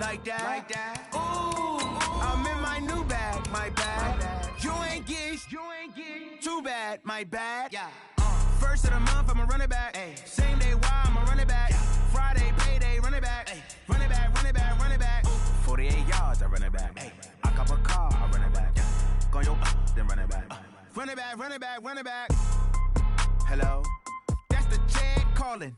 like that. Ooh, I'm in my new bag, my bad. You ain't get too bad, my bad. Yeah. First of the month, I'ma run it back. Ay. Same day, why I'ma run it back. Yeah. Friday, payday, run it back. Ay. Run it back, run it back, run it back. 48 yards, I run it back. Ay. I cop a car, I run it back. Yeah. Go yo, then run it back. Run it back, run it back, run it back. Hello, that's the check calling.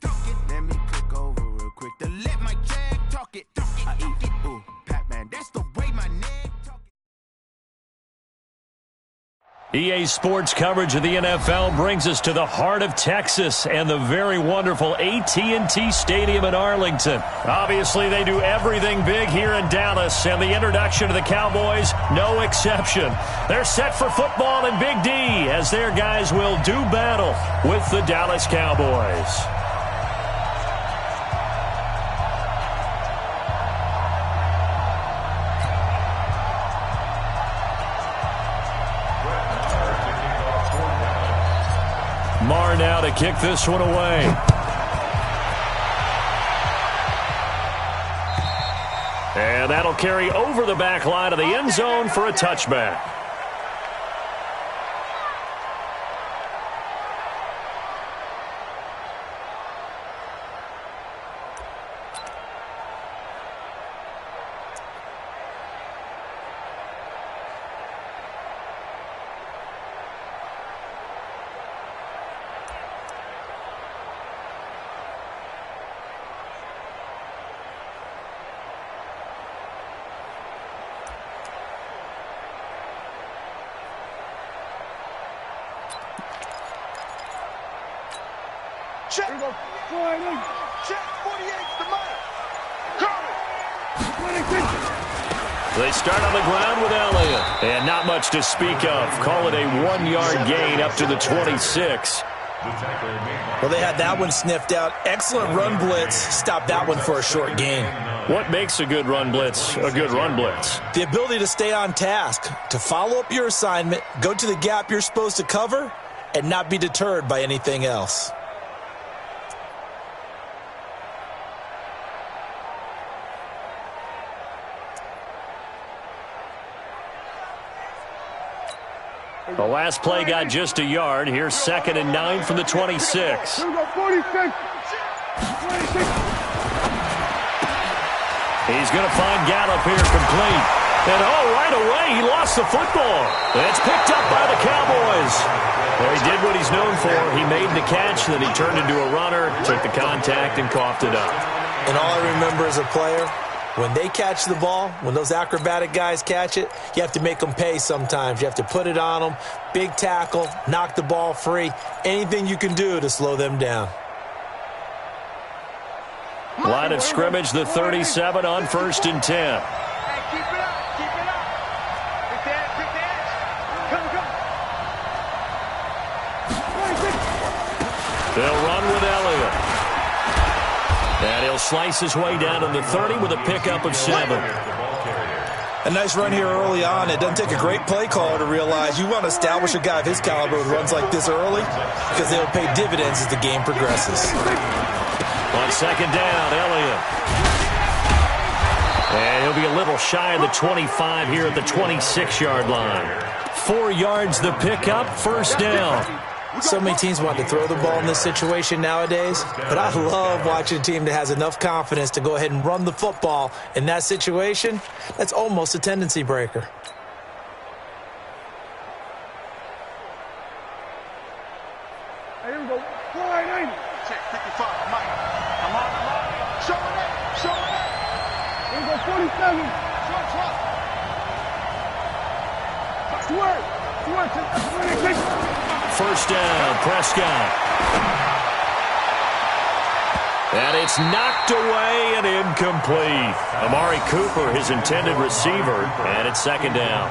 Let me click over real quick to let my check talk it. I eat it, ooh, Pac-Man, that's the way my neck talk it. EA Sports coverage of the NFL brings us to the heart of Texas and the very wonderful AT&T Stadium in Arlington. Obviously, they do everything big here in Dallas, and the introduction of the Cowboys, no exception. They're set for football in Big D as their guys will do battle with the Dallas Cowboys. Marr now to kick this one away. And that'll carry over the back line of the end zone for a touchback. Check. Check 48's the mic. They start on the ground with Elliott. And not much to speak of. Call it a 1-yard gain up to the 26. Well, they had that one sniffed out. Excellent run blitz. Stopped that one for a short gain. What makes a good run blitz a good run blitz? The ability to stay on task, to follow up your assignment, go to the gap you're supposed to cover, and not be deterred by anything else. The last play got just a yard. Here's 2nd and 9 from the 26. Here we go, 46. 26. He's going to find Gallup here complete. And, right away, he lost the football. It's picked up by the Cowboys. Well, he did what he's known for. He made the catch, then he turned into a runner, took the contact, and coughed it up. And all I remember as a player, when they catch the ball, when those acrobatic guys catch it, you have to make them pay sometimes. You have to put it on them, big tackle, knock the ball free, anything you can do to slow them down. Line of scrimmage, the 37 on 1st and 10. Hey, keep it up, keep it up. Pick the edge. Come. They'll run with Elliott. And he'll slice his way down to the 30 with a pickup of 7. A nice run here early on. It doesn't take a great play caller to realize you want to establish a guy of his caliber who runs like this early because they'll pay dividends as the game progresses. On 2nd down, Elliott. And he'll be a little shy of the 25 here at the 26-yard line. 4 yards the pickup, 1st down. So many teams want to throw the ball in this situation nowadays, but I love watching a team that has enough confidence to go ahead and run the football in that situation. That's almost a tendency breaker. Here we go. 480. Check 55, Mike. Come on. Show it up. Here we go, 47. Swerve. 26. 1st down, Prescott. And it's knocked away and incomplete. Amari Cooper, his intended receiver, and it's 2nd down.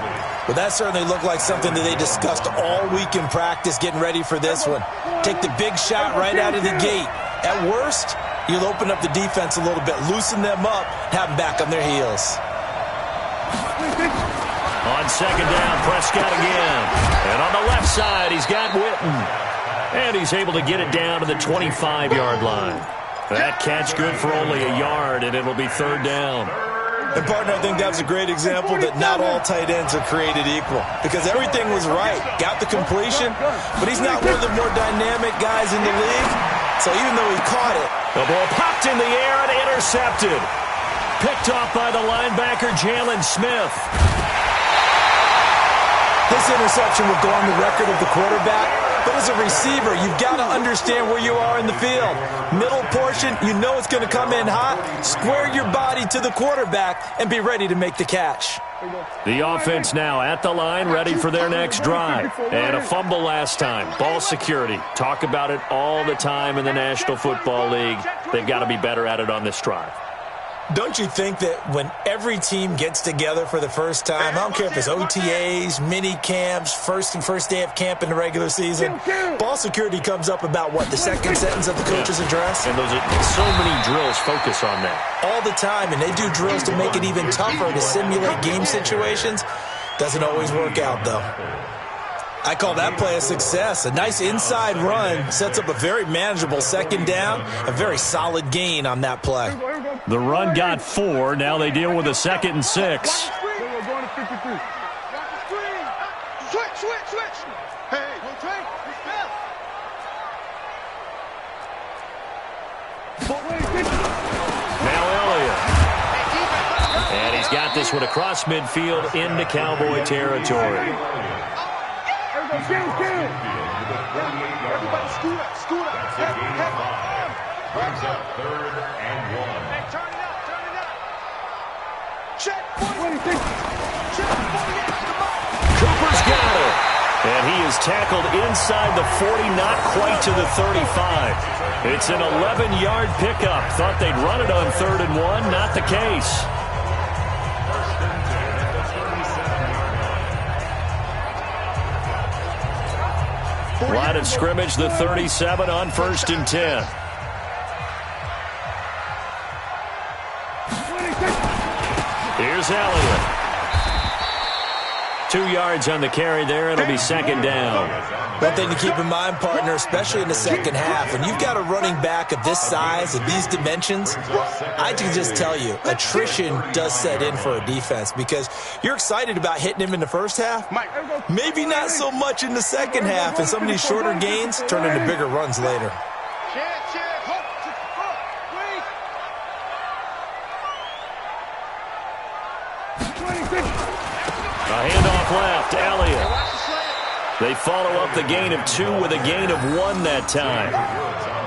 Well, that certainly looked like something that they discussed all week in practice getting ready for this one. Take the big shot right out of the gate. At worst, you'll open up the defense a little bit, loosen them up, have them back on their heels. On 2nd down, Prescott again. And on the left side, he's got Witten. And he's able to get it down to the 25-yard line. That catch good for only a yard, and it'll be 3rd down. And, partner, I think that was a great example that not all tight ends are created equal because everything was right. Got the completion, but he's not one of the more dynamic guys in the league. So even though he caught it, the ball popped in the air and intercepted. Picked off by the linebacker, Jalen Smith. This interception will go on the record of the quarterback, but as a receiver, you've got to understand where you are in the field. Middle portion, you know it's going to come in hot. Square your body to the quarterback and be ready to make the catch. The offense now at the line, ready for their next drive. And a fumble last time. Ball security. Talk about it all the time in the National Football League. They've got to be better at it on this drive. Don't you think that when every team gets together for the first time, I don't care if it's OTAs, mini camps, first day of camp in the regular season, ball security comes up about what, the second sentence of the coach's address? And those are so many drills focus on that. All the time, and they do drills to make it even tougher to simulate game situations. Doesn't always work out, though. I call that play a success. A nice inside run sets up a very manageable second down, a very solid gain on that play. The run got 4. Now they deal with a 2nd and 6. Switch. Hey, now Elliott. And he's got this one across midfield into Cowboy territory. Everybody scoot up. Brings up 3rd and 1. Hey, turn it up. Check. Cooper's got it. And he is tackled inside the 40, not quite to the 35. It's an 11-yard pickup. Thought they'd run it on 3rd and 1. Not the case. Line of scrimmage, the 37 on 1st and 10. Here's Elliott. 2 yards on the carry there. It'll be 2nd down. One thing to keep in mind, partner, especially in the second half, when you've got a running back of this size, of these dimensions, I can just tell you, attrition does set in for a defense because you're excited about hitting him in the first half. Maybe not so much in the second half, and some of these shorter gains turn into bigger runs later. A handoff left, Elliott. They follow up the gain of 2 with a gain of 1 that time.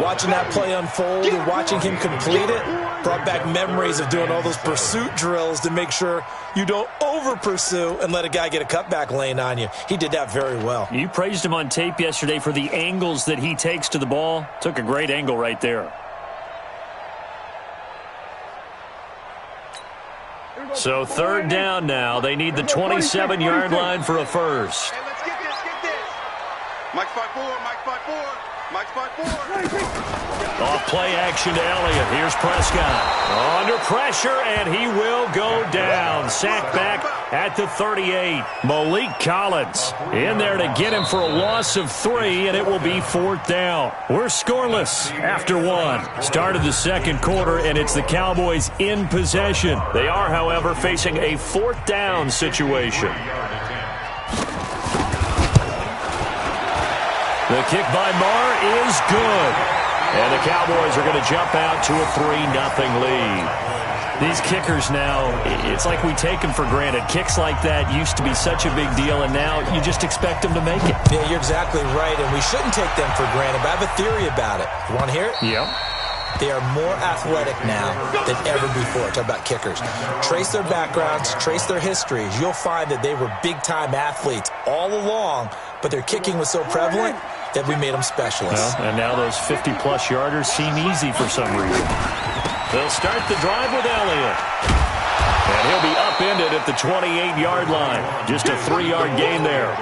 Watching that play unfold and watching him complete it brought back memories of doing all those pursuit drills to make sure you don't over-pursue and let a guy get a cutback lane on you. He did that very well. You praised him on tape yesterday for the angles that he takes to the ball. Took a great angle right there. So 3rd down now. They need the 27-yard line for a first. Hey, let's get this. Mike 5-4. Off play action to Elliott. Here's Prescott. Under pressure, and he will go down. Sacked back at the 38. Malik Collins in there to get him for a loss of 3, and it will be 4th down. We're scoreless after 1. Started the second quarter, and it's the Cowboys in possession. They are, however, facing a 4th down situation. The kick by Marr is good. And the Cowboys are going to jump out to a 3-0 lead. These kickers now, it's like we take them for granted. Kicks like that used to be such a big deal, and now you just expect them to make it. Yeah, you're exactly right, and we shouldn't take them for granted, but I have a theory about it. You want to hear it? Yep. They are more athletic now than ever before. Talk about kickers. Trace their backgrounds, trace their histories. You'll find that they were big-time athletes all along, but their kicking was so prevalent that we made them specialists. Well, and now those 50-plus yarders seem easy for some reason. They'll start the drive with Elliott. And he'll be upended at the 28-yard line. Just a 3-yard gain there.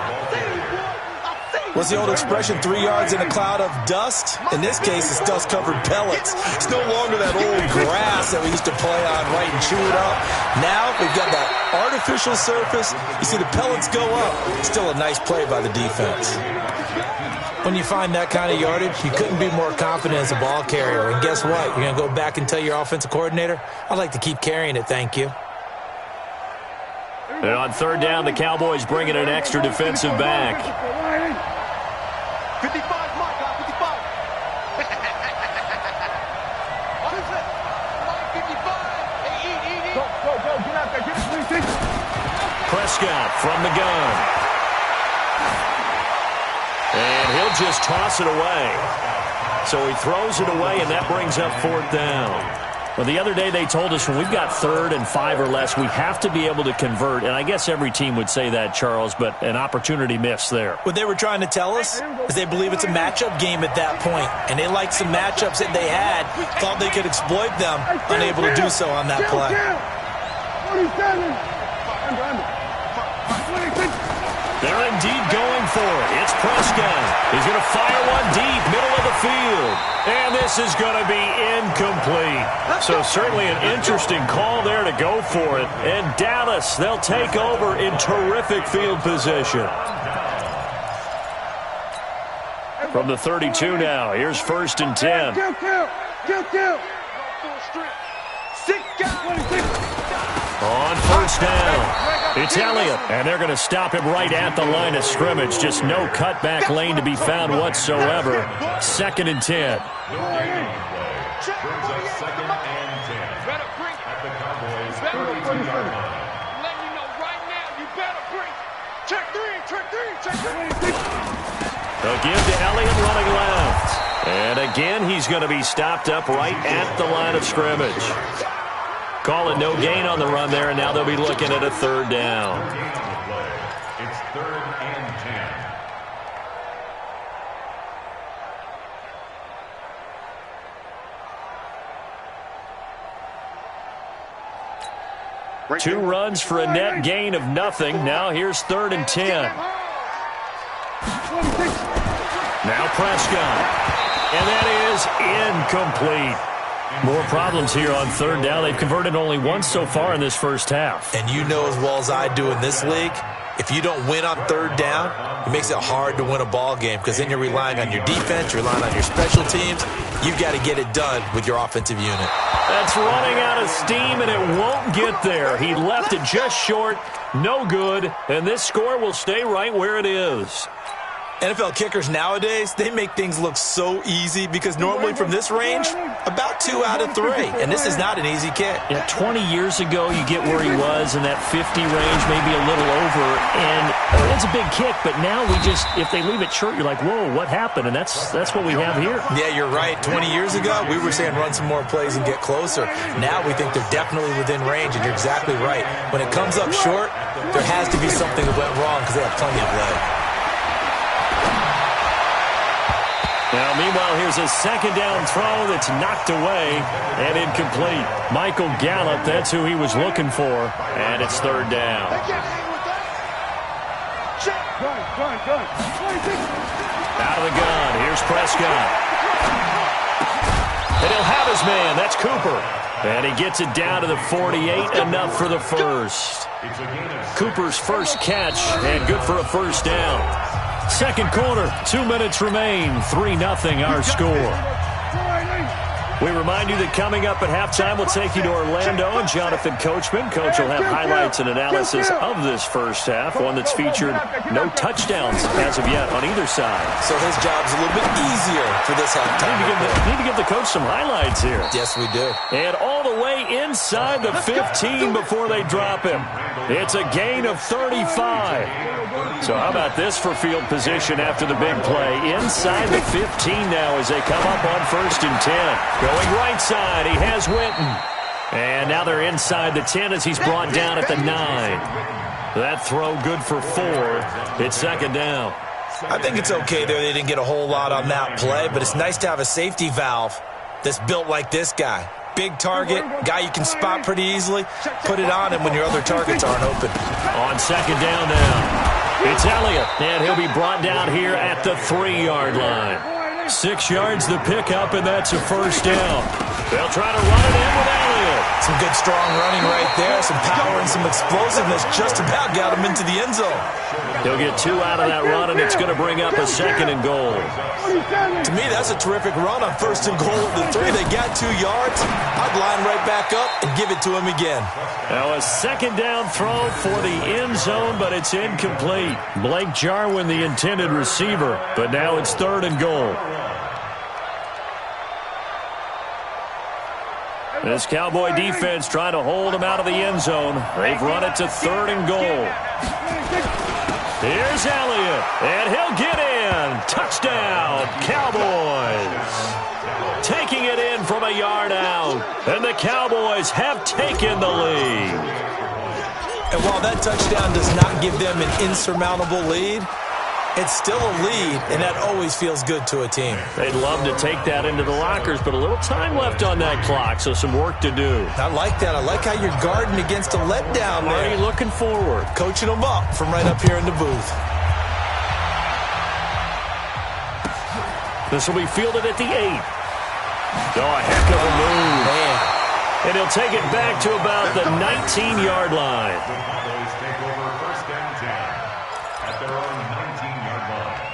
What's the old expression, 3 yards in a cloud of dust? In this case, it's dust-covered pellets. It's no longer that old grass that we used to play on, right, and chew it up. Now we've got that artificial surface. You see the pellets go up. Still a nice play by the defense. When you find that kind of yardage, you couldn't be more confident as a ball carrier. And guess what? You're going to go back and tell your offensive coordinator, I'd like to keep carrying it, thank you. And on third down, the Cowboys bring in an extra defensive back. 55, Mike, 55. Go, get out there, get it. Prescott from the gun. And he'll just toss it away. So he throws it away, and that brings up fourth down. Well, the other day they told us when we've got 3rd and 5 or less, we have to be able to convert. And I guess every team would say that, Charles, but an opportunity missed there. What they were trying to tell us is they believe it's a matchup game at that point, and they liked some matchups that they had, thought they could exploit them, unable to do so on that play. 27. They're indeed going for it. It's Prescott. He's going to fire one deep, middle of the field. And this is going to be incomplete. So certainly an interesting call there to go for it. And Dallas, they'll take over in terrific field position. From the 32 now, here's 1st and 10. Kill. On first down, it's Elliott, and they're going to stop him right at the line of scrimmage. Just no cutback lane to be found whatsoever. 2nd and 10. Brings up 2nd and 10. At the Cowboys' 32-yard line. Let me know right now, you better bring. Check three. They'll give to Elliott running left. And again, he's going to be stopped up right at the line of scrimmage. Call it no gain on the run there, and now they'll be looking at a 3rd down. It's 3rd and 10. 2 runs for a net gain of nothing. Now here's 3rd and 10. Now Prescott. And that is incomplete. More problems here on 3rd down. They've converted only once so far in this first half. And you know as well as I do in this league, if you don't win on 3rd down, it makes it hard to win a ball game because then you're relying on your defense, you're relying on your special teams. You've got to get it done with your offensive unit. That's running out of steam, and it won't get there. He left it just short, no good, and this score will stay right where it is. NFL kickers nowadays, they make things look so easy because normally from this range, about 2 out of 3. And this is not an easy kick. Yeah, 20 years ago, you get where he was in that 50 range, maybe a little over, and it's a big kick. But now we just, if they leave it short, you're like, whoa, what happened? And that's what we have here. Yeah, you're right. 20 years ago, we were saying run some more plays and get closer. Now we think they're definitely within range, and you're exactly right. When it comes up short, there has to be something that went wrong because they have plenty of leg. Now, meanwhile, here's a 2nd down throw that's knocked away and incomplete. Michael Gallup, that's who he was looking for, and it's 3rd down. Out of the gun, here's Prescott. And he'll have his man, that's Cooper. And he gets it down to the 48, enough for the first. Cooper's first catch, and good for a 1st down. 2nd quarter, 2 minutes remain, 3-0 our score. We remind you that coming up at halftime, we'll take you to Orlando and Jonathan Coachman. Coach will have highlights and analysis of this first half, one that's featured no touchdowns as of yet on either side. So his job's a little bit easier for this halftime. Need to give the coach some highlights here. Yes, we do. And all the way inside the 15 before they drop him. It's a gain of 35. So how about this for field position after the big play? Inside the 15 now as they come up on 1st and 10. Going right side, he has Witten. And now they're inside the 10 as he's brought down at the 9. That throw good for 4. It's 2nd down. I think it's okay there. They didn't get a whole lot on that play, but it's nice to have a safety valve that's built like this guy. Big target, guy you can spot pretty easily. Put it on him when your other targets aren't open. On 2nd down now, it's Elliott, and he'll be brought down here at the 3-yard line. 6 yards the pickup, and that's a 1st down. They'll try to run it in with Elliott. Some good, strong running right there. Some power and some explosiveness just about got him into the end zone. He'll get 2 out of that run, and it's going to bring up a 2nd and goal. To me, that's a terrific run on 1st and goal at the 3. They got 2 yards. I'd line right back up and give it to him again. Now a 2nd down throw for the end zone, but it's incomplete. Blake Jarwin, the intended receiver, but now it's 3rd and goal. This Cowboy defense trying to hold him out of the end zone. They've run it to 3rd and goal. Here's Elliott, and he'll get in. Touchdown, Cowboys. Taking it in from a yard out, and the Cowboys have taken the lead. And while that touchdown does not give them an insurmountable lead, it's still a lead, and that always feels good to a team. They'd love to take that into the lockers, but a little time left on that clock, so some work to do. I like that. I like how you're guarding against a letdown there. Already looking forward. Coaching them up from right up here in the booth. This will be fielded at the 8. Oh, a heck of a move. Man. And he'll take it back to about the 19-yard line. The Cowboys take over 1st and 10 at their own 19-yard line.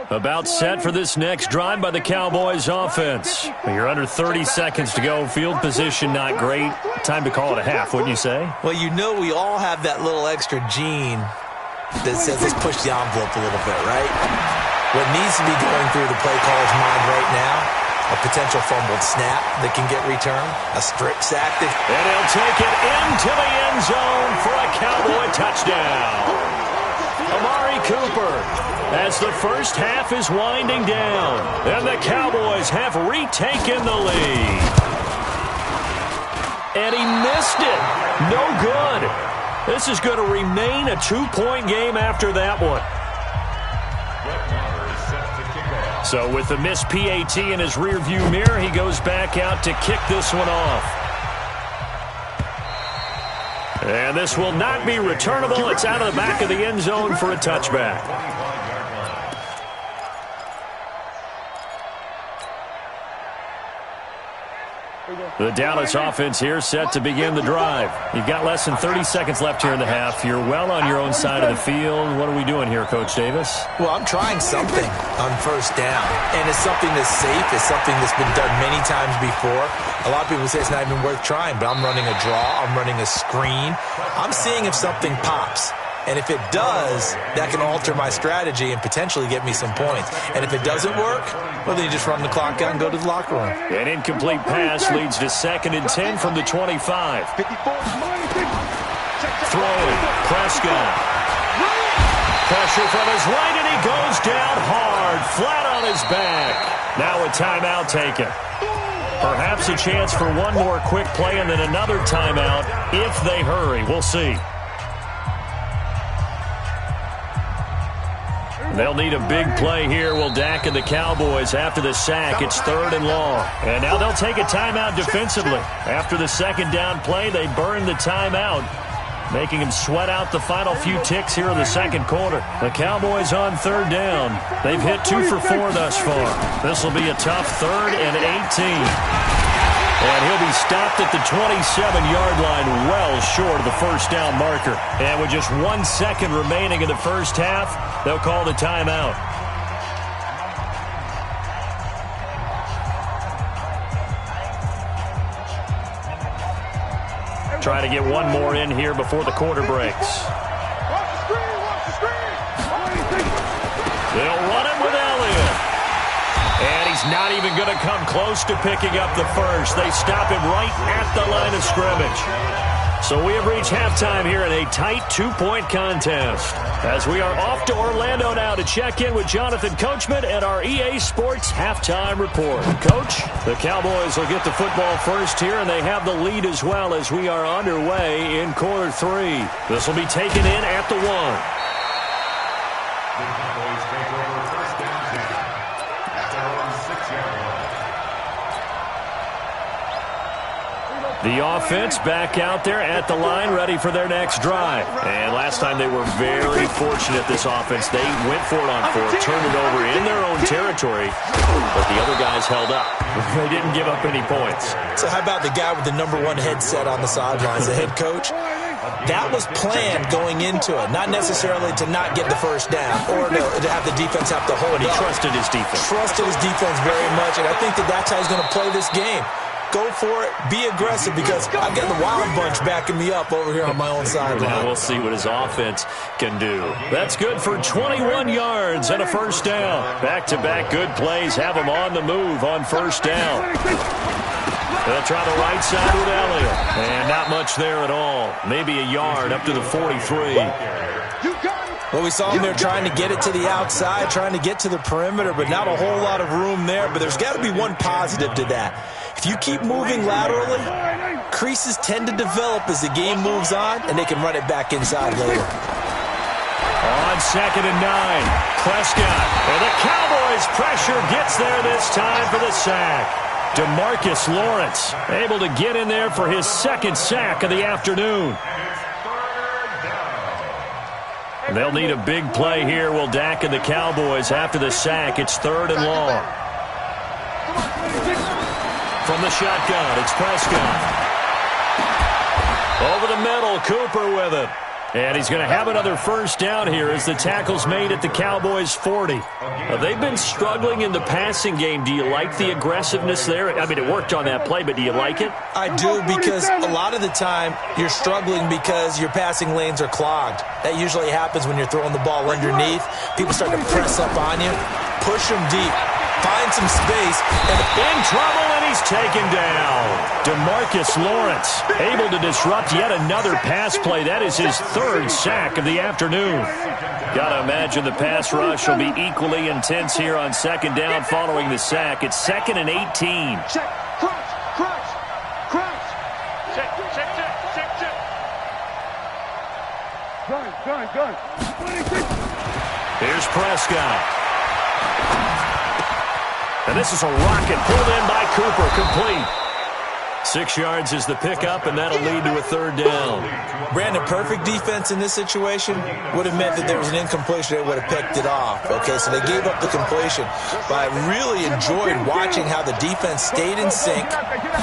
About set for this next drive by the Cowboys offense. You're under 30 seconds to go. Field position not great. Time to call it a half, wouldn't you say? Well, you know we all have that little extra gene that says let's push the envelope a little bit, right? What needs to be going through the play caller's mind right now, a potential fumbled snap that can get returned, a strip sack. And he'll take it into the end zone for a Cowboy touchdown. Amari Cooper, as the first half is winding down, and the Cowboys have retaken the lead. And he missed it. No good. This is going to remain a 2-point game after that one. So with the missed PAT in his rearview mirror, he goes back out to kick this one off. And this will not be returnable. It's out of the back of the end zone for a touchback. The Dallas offense here set to begin the drive. You've got less than 30 seconds left here in the half. You're well on your own side of the field. What are we doing here, Coach Davis? Well, I'm trying something on 1st down, and it's something that's safe. It's something that's been done many times before. A lot of people say it's not even worth trying, but I'm running a draw. I'm running a screen. I'm seeing if something pops. And if it does, that can alter my strategy and potentially get me some points. And if it doesn't work, well, then you just run the clock out and go to the locker room. An incomplete pass leads to 2nd and 10 from the 25. Throwing, Prescott. Pressure from his right, and he goes down hard, flat on his back. Now a timeout taken. Perhaps a chance for one more quick play and then another timeout if they hurry. We'll see. They'll need a big play here. Will Dak and the Cowboys after the sack. It's 3rd and long. And now they'll take a timeout defensively. After the 2nd down play, they burn the timeout, making him sweat out the final few ticks here in the 2nd quarter. The Cowboys on 3rd down. They've hit 2 for 4 thus far. This will be a tough 3rd and 18. And he'll be stopped at the 27-yard line, well short of the 1st down marker. And with just 1 second remaining in the first half, they'll call the timeout. Try to get one more in here before the quarter breaks. They'll run it with Elliott. And he's not even going to come close to picking up the first. They stop him right at the line of scrimmage. So we have reached halftime here in a tight 2-point contest. As we are off to Orlando now to check in with Jonathan Coachman and our EA Sports Halftime Report. Coach, the Cowboys will get the football first here, and they have the lead as well as we are underway in quarter 3. This will be taken in at the 1. The Cowboys take over 1st and 10 at their own 6-yard line. The offense back out there at the line, ready for their next drive. And last time they were very fortunate, this offense. They went for it on fourth, turned it over in their own territory, but the other guys held up. They didn't give up any points. So how about the guy with the #1 headset on the sidelines, the head coach? That was planned going into it, not necessarily to not get the first down or to have the defense have to hold it. He trusted his defense. Trusted his defense very much, and I think that's how he's going to play this game. Go for it. Be aggressive, because I've got the Wild Bunch backing me up over here on my own sideline. Now we'll see what his offense can do. That's good for 21 yards and a first down. Back-to-back good plays have him on the move on first down. They'll try the right side with Elliott. And not much there at all. Maybe a yard up to the 43. Well, we saw him there trying to get it to the outside, trying to get to the perimeter, but not a whole lot of room there. But there's got to be one positive to that. If you keep moving laterally, creases tend to develop as the game moves on, and they can run it back inside later. On 2nd and 9, Prescott. And the Cowboys' pressure gets there this time for the sack. DeMarcus Lawrence able to get in there for his second sack of the afternoon. They'll need a big play here, will Dak and the Cowboys after the sack. It's 3rd and long. From the shotgun, it's Prescott. Over the middle, Cooper with it. And he's going to have another first down here as the tackle's made at the Cowboys' 40. They've been struggling in the passing game. Do you like the aggressiveness there? I mean, it worked on that play, but do you like it? I do, because a lot of the time you're struggling because your passing lanes are clogged. That usually happens when you're throwing the ball underneath. People start to press up on you, push them deep, find some space, and in trouble, and he's taken down. DeMarcus Lawrence able to disrupt yet another pass play. That is his 3rd sack of the afternoon. Got to imagine the pass rush will be equally intense here on 2nd down following the sack. It's 2nd and 18. Check, crunch, crunch, crunch. Check, check, check, check, check. Gun. Here's Prescott. And this is a rocket pulled in by Cooper, complete. 6 yards is the pickup, and that'll lead to a 3rd down. Brandon, perfect defense in this situation would have meant that there was an incompletion. They would have picked it off. Okay, so they gave up the completion. But I really enjoyed watching how the defense stayed in sync,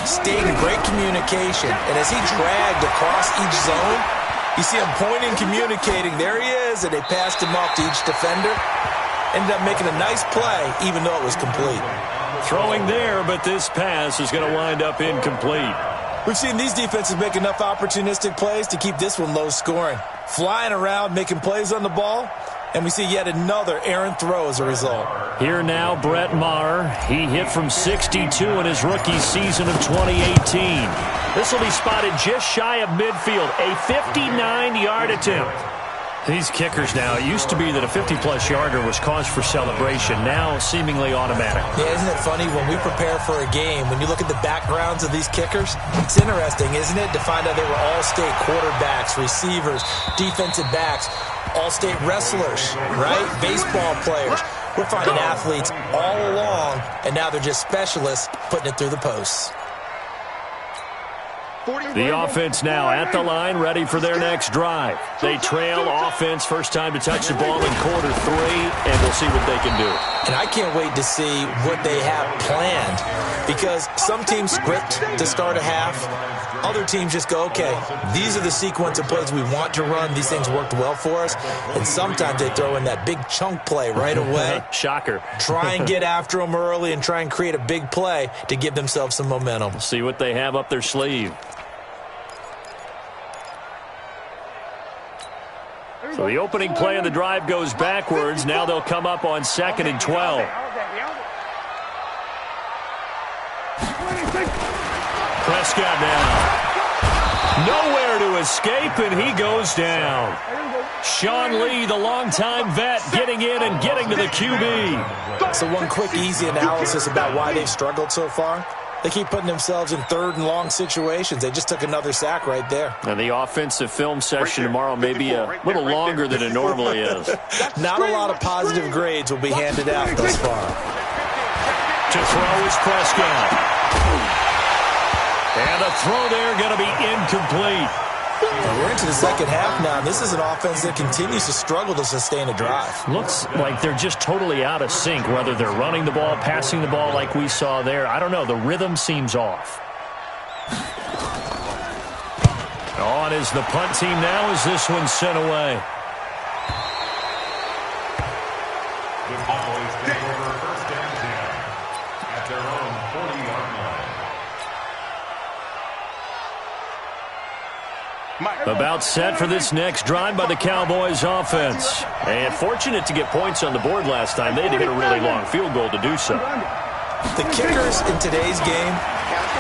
stayed in great communication. And as he dragged across each zone, you see him pointing, communicating. There he is, and they passed him off to each defender. Ended up making a nice play, even though it was complete. Throwing there, but this pass is going to wind up incomplete. We've seen these defenses make enough opportunistic plays to keep this one low scoring. Flying around, making plays on the ball, and we see yet another errant throw as a result. Here now, Brett Maher. He hit from 62 in his rookie season of 2018. This will be spotted just shy of midfield, a 59-yard attempt. These kickers now, it used to be that a 50-plus yarder was cause for celebration, now seemingly automatic. Yeah, isn't it funny when we prepare for a game, when you look at the backgrounds of these kickers, it's interesting, isn't it, to find out they were all-state quarterbacks, receivers, defensive backs, all-state wrestlers, right? Baseball players. We're finding athletes all along, and now they're just specialists putting it through the posts. The offense now at the line, ready for their next drive. They trail offense, first time to touch the ball in quarter 3, and we'll see what they can do. And I can't wait to see what they have planned, because some teams script to start a half. Other teams just go, okay, these are the sequence of plays we want to run. These things worked well for us. And sometimes they throw in that big chunk play right away. Shocker. Try and get after them early and try and create a big play to give themselves some momentum. See what they have up their sleeve. So the opening play of the drive goes backwards. Now they'll come up on 2nd and 12. Prescott now. Nowhere to escape, and he goes down. Sean Lee, the longtime vet, getting in and getting to the QB. So one quick, easy analysis about why they've struggled so far. They keep putting themselves in 3rd and long situations. They just took another sack right there. And the offensive film session tomorrow may be a little longer than it normally is. Not a lot of positive grades will be handed out thus far. To throw is Prescott. And the throw there going to be incomplete. We're into the second half now. This is an offense that continues to struggle to sustain a drive. Looks like they're just totally out of sync, whether they're running the ball, passing the ball like we saw there. I don't know. The rhythm seems off. On is the punt team now as this one's sent away. The Cowboys take over first and 10 at their own 40-yard line. About set for this next drive by the Cowboys offense. And fortunate to get points on the board last time. They had to hit a really long field goal to do so. The kickers in today's game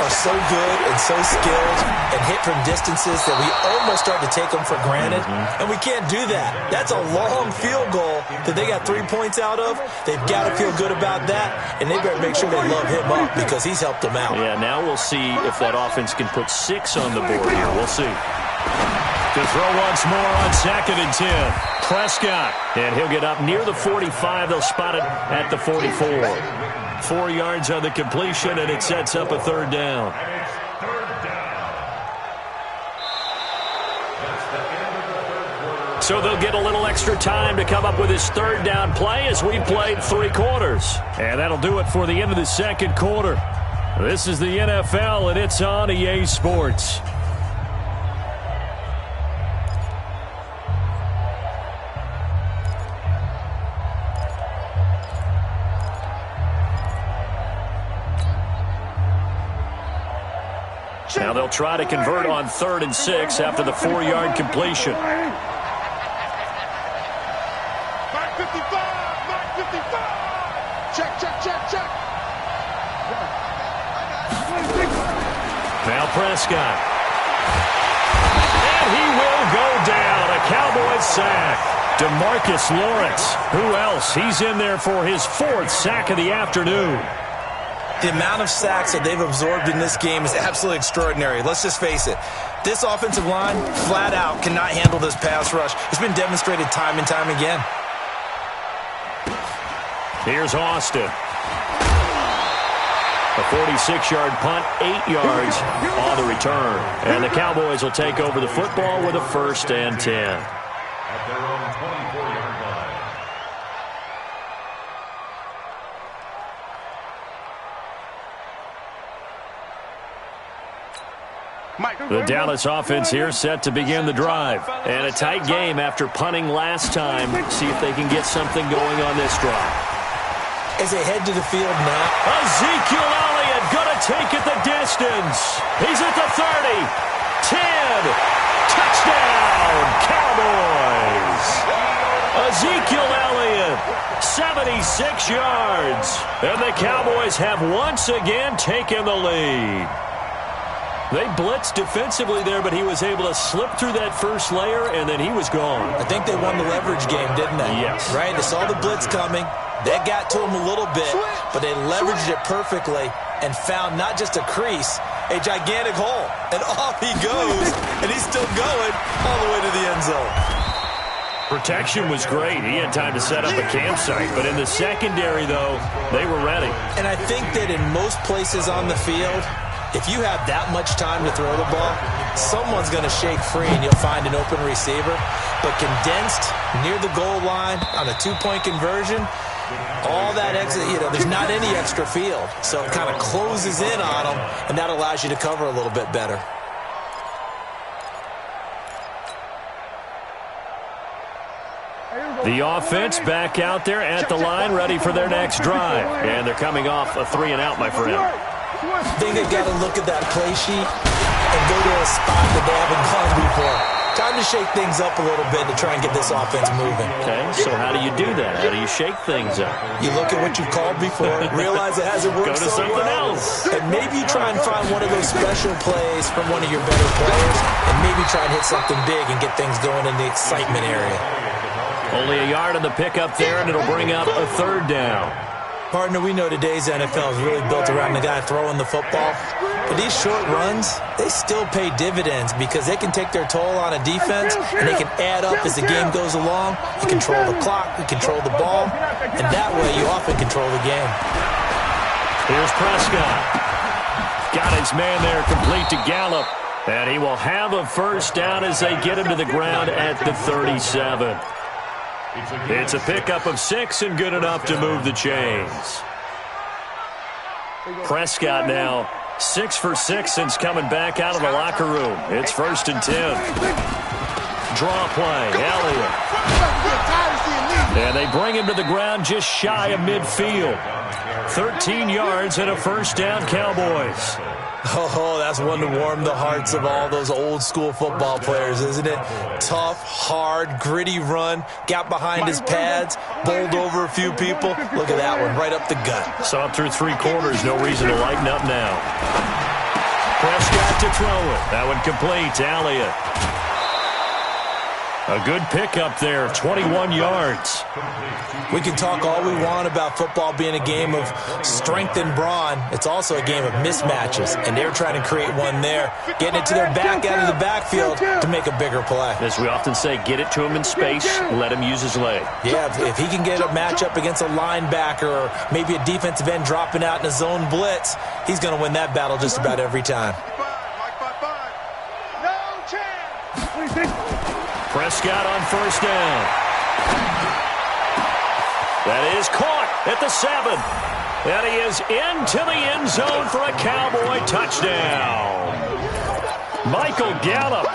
are so good and so skilled and hit from distances that we almost start to take them for granted, and we can't do that. That's a long field goal that they got 3 points out of. They've got to feel good about that, and they better make sure they love him up because he's helped them out. Yeah, now we'll see if that offense can put 6 on the board here. We'll see. To throw once more on 2nd and 10. Prescott, and he'll get up near the 45. They'll spot it at the 44. 4 yards on the completion, and it sets up a 3rd down. So they'll get a little extra time to come up with his 3rd down play as we played 3 quarters. And that'll do it for the end of the 2nd quarter. This is the NFL, and it's on EA Sports. Now they'll try to convert on 3rd and 6 after the 4-yard completion. Mark 55! Mark 55! Check, check, check, check! Now Prescott. And he will go down. A Cowboys sack. DeMarcus Lawrence. Who else? He's in there for his 4th sack of the afternoon. The amount of sacks that they've absorbed in this game is absolutely extraordinary. Let's just face it. This offensive line, flat out, cannot handle this pass rush. It's been demonstrated time and time again. Here's Austin. A 46-yard punt, 8 yards on the return. And the Cowboys will take over the football with a 1st and 10. At their own 24-yard line. The Dallas offense here set to begin the drive. And a tight game after punting last time. See if they can get something going on this drive. As they head to the field now. Ezekiel Elliott gonna take it the distance. He's at the 30. 10. Touchdown, Cowboys. Ezekiel Elliott, 76 yards. And the Cowboys have once again taken the lead. They blitzed defensively there, but he was able to slip through that first layer, and then he was gone. I think they won the leverage game, didn't they? Yes. Right? They saw the blitz coming. That got to him a little bit, but they leveraged it perfectly and found not just a crease, a gigantic hole. And off he goes, and he's still going all the way to the end zone. Protection was great. He had time to set up a campsite, but in the secondary, though, they were ready. And I think that in most places on the field, if you have that much time to throw the ball, someone's going to shake free and you'll find an open receiver. But condensed near the goal line on a 2-point conversion, all that exit, there's not any extra field. So it kind of closes in on them, and that allows you to cover a little bit better. The offense back out there at the line, ready for their next drive. And they're coming off a 3-and-out, my friend. I think they've got to look at that play sheet and go to a spot that they haven't gone before. Time to shake things up a little bit to try and get this offense moving. Okay, so how do you do that? How do you shake things up? You look at what you've called before, realize it hasn't worked Go to so something well, else. and maybe you try and find one of those special plays from one of your better players, and maybe try and hit something big and get things going in the excitement area. Only a yard on the pickup there, and it'll bring up a 3rd down. Partner, we know today's NFL is really built around the guy throwing the football. But these short runs, they still pay dividends because they can take their toll on a defense, and they can add up as the game goes along. You control the clock, you control the ball, and that way you often control the game. Here's Prescott. got his man there complete to Gallup. And he will have a first down as they get him to the ground at the 37. It's a pickup of 6 and good enough to move the chains. Prescott now 6 for 6 since coming back out of the locker room. It's 1st and 10. Draw play, Elliott. And they bring him to the ground just shy of midfield. 13 yards and a first down, Cowboys. Oh, that's one to warm the hearts of all those old school football players, isn't it? Tough, hard, gritty run, got behind his pads, bowled over a few people. Look at that one, right up the gut. Saw it through 3 quarters, no reason to lighten up now. Prescott to throw it. That one complete to Elliott. A good pickup there, 21 yards. We can talk all we want about football being a game of strength and brawn. It's also a game of mismatches, and they're trying to create one there, getting it to their back out of the backfield to make a bigger play. As we often say, get it to him in space, let him use his leg. Yeah, if he can get a matchup against a linebacker or maybe a defensive end dropping out in a zone blitz, he's going to win that battle just about every time. Prescott on first down. That is caught at the 7. And he is into the end zone for a Cowboy touchdown. Michael Gallup,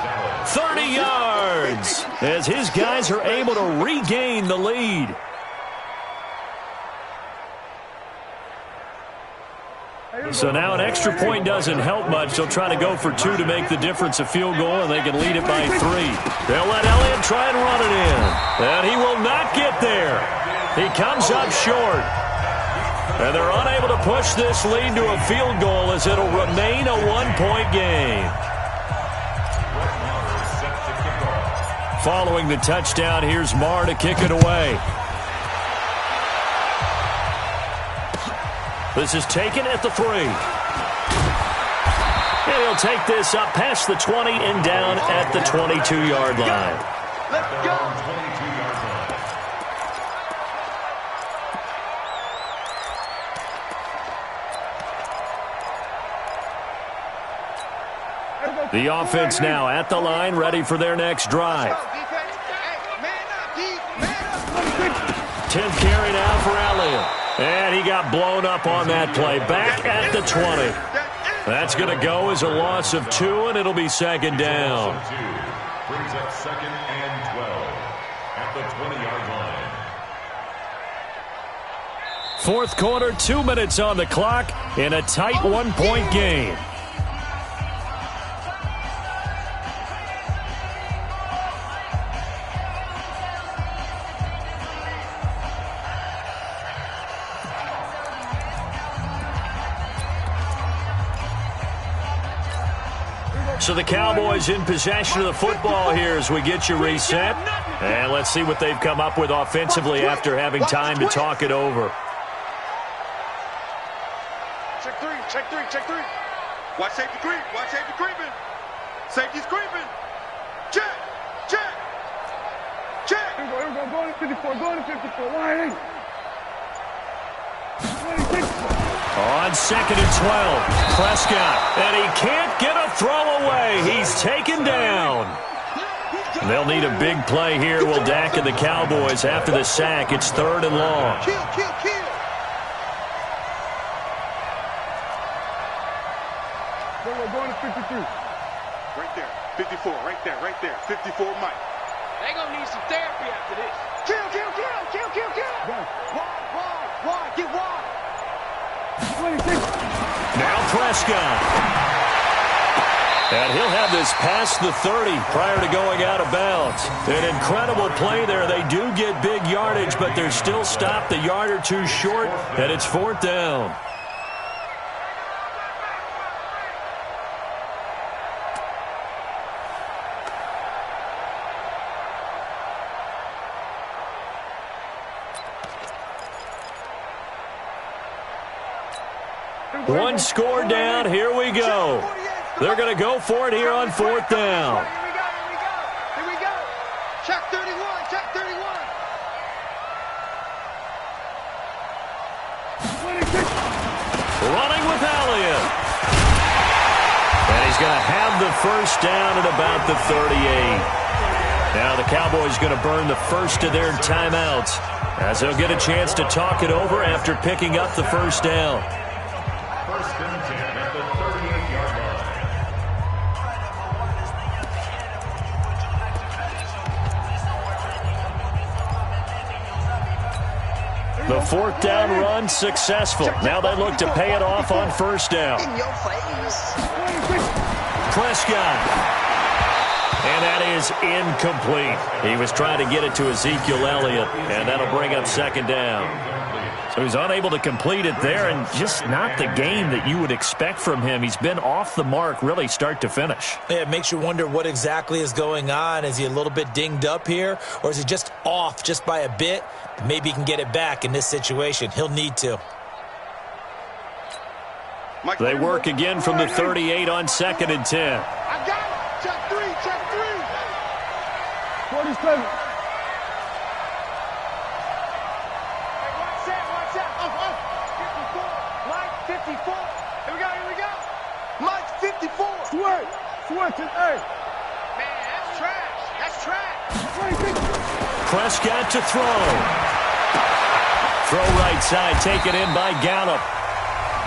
30 yards, as his guys are able to regain the lead. So now an extra point doesn't help much. They'll try to go for 2 to make the difference a field goal, and they can lead it by 3. They'll let Elliott try and run it in. And he will not get there. He comes up short. And they're unable to push this lead to a field goal as it'll remain a 1-point game. Following the touchdown, here's Marr to kick it away. This is taken at the 3. And he'll take this up past the 20 and down at the 22-yard line. Let's go. The offense now at the line, ready for their next drive. 10th carry now for Elliott. And he got blown up on that play. Back at the 20. That's going to go as a loss of 2, and it'll be 2nd down. Brings up 2nd and 12 at the 20-yard line. 4th quarter, 2 minutes on the clock in a tight 1-point game. So the Cowboys in possession of the football here as we get you reset. And let's see what they've come up with offensively after having time to talk it over. Check 3, check 3, check 3. Watch safety creep, watch safety creeping. Safety's creeping. Check, check, check. Here we go, going to 54, going to 54, line 26. On 2nd and 12, Prescott, and he can't get a throw away. He's taken down. They'll need a big play here, will Dak and the Cowboys after the sack. It's 3rd and long. Kill, kill, kill. We're going to 53. Right there, 54, right there, right there. 54 Mike. They gonna need some therapy after this. Kill, kill, kill, kill, kill, kill. Wide, get wide. 26. Now Prescott. And he'll have this past the 30 prior to going out of bounds. An incredible play there. They do get big yardage, but they're still stopped a yard or 2 short, and it's 4th down. One score down. Here we go. They're going to go for it here on 4th down. Here we go. Check 31, check 31. 26. Running with Elliott. he's going to have the first down at about the 38. Now the Cowboys going to burn the first of their timeouts as they'll get a chance to talk it over after picking up the first down. First and 10 at the 38-yard line. The fourth down run successful. Now they look to pay it off on first down. In your face. Prescott. And that is incomplete. He was trying to get it to Ezekiel Elliott, and that'll bring up second down. So he's unable to complete it there, and just not the game that you would expect from him. He's been off the mark really start to finish. Yeah, it makes you wonder what exactly is going on. Is he a little bit dinged up here, or is he just off just by a bit? Maybe he can get it back in this situation. He'll need to. They work again from the 38 on 2nd and 10. I got it. Check three. 47. Hey, watch out. 54. Mike, 54. Here we go. Mike, 54. Switch it, hey. Man, that's trash. 26. Prescott to throw. Throw right side, taken in by Gallup.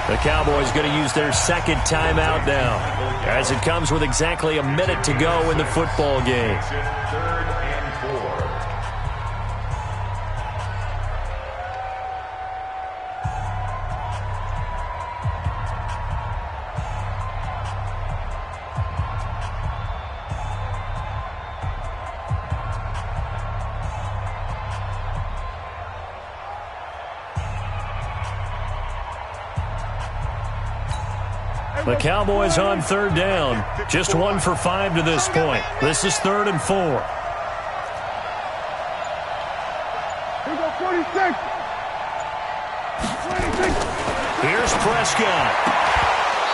The Cowboys going to use their second timeout now, as it comes with exactly a minute to go in the football game. Third and 4. The Cowboys on third down. Just 1 for 5 to this point. This is 3rd and 4. Here we go, 46. 26. Here's Prescott.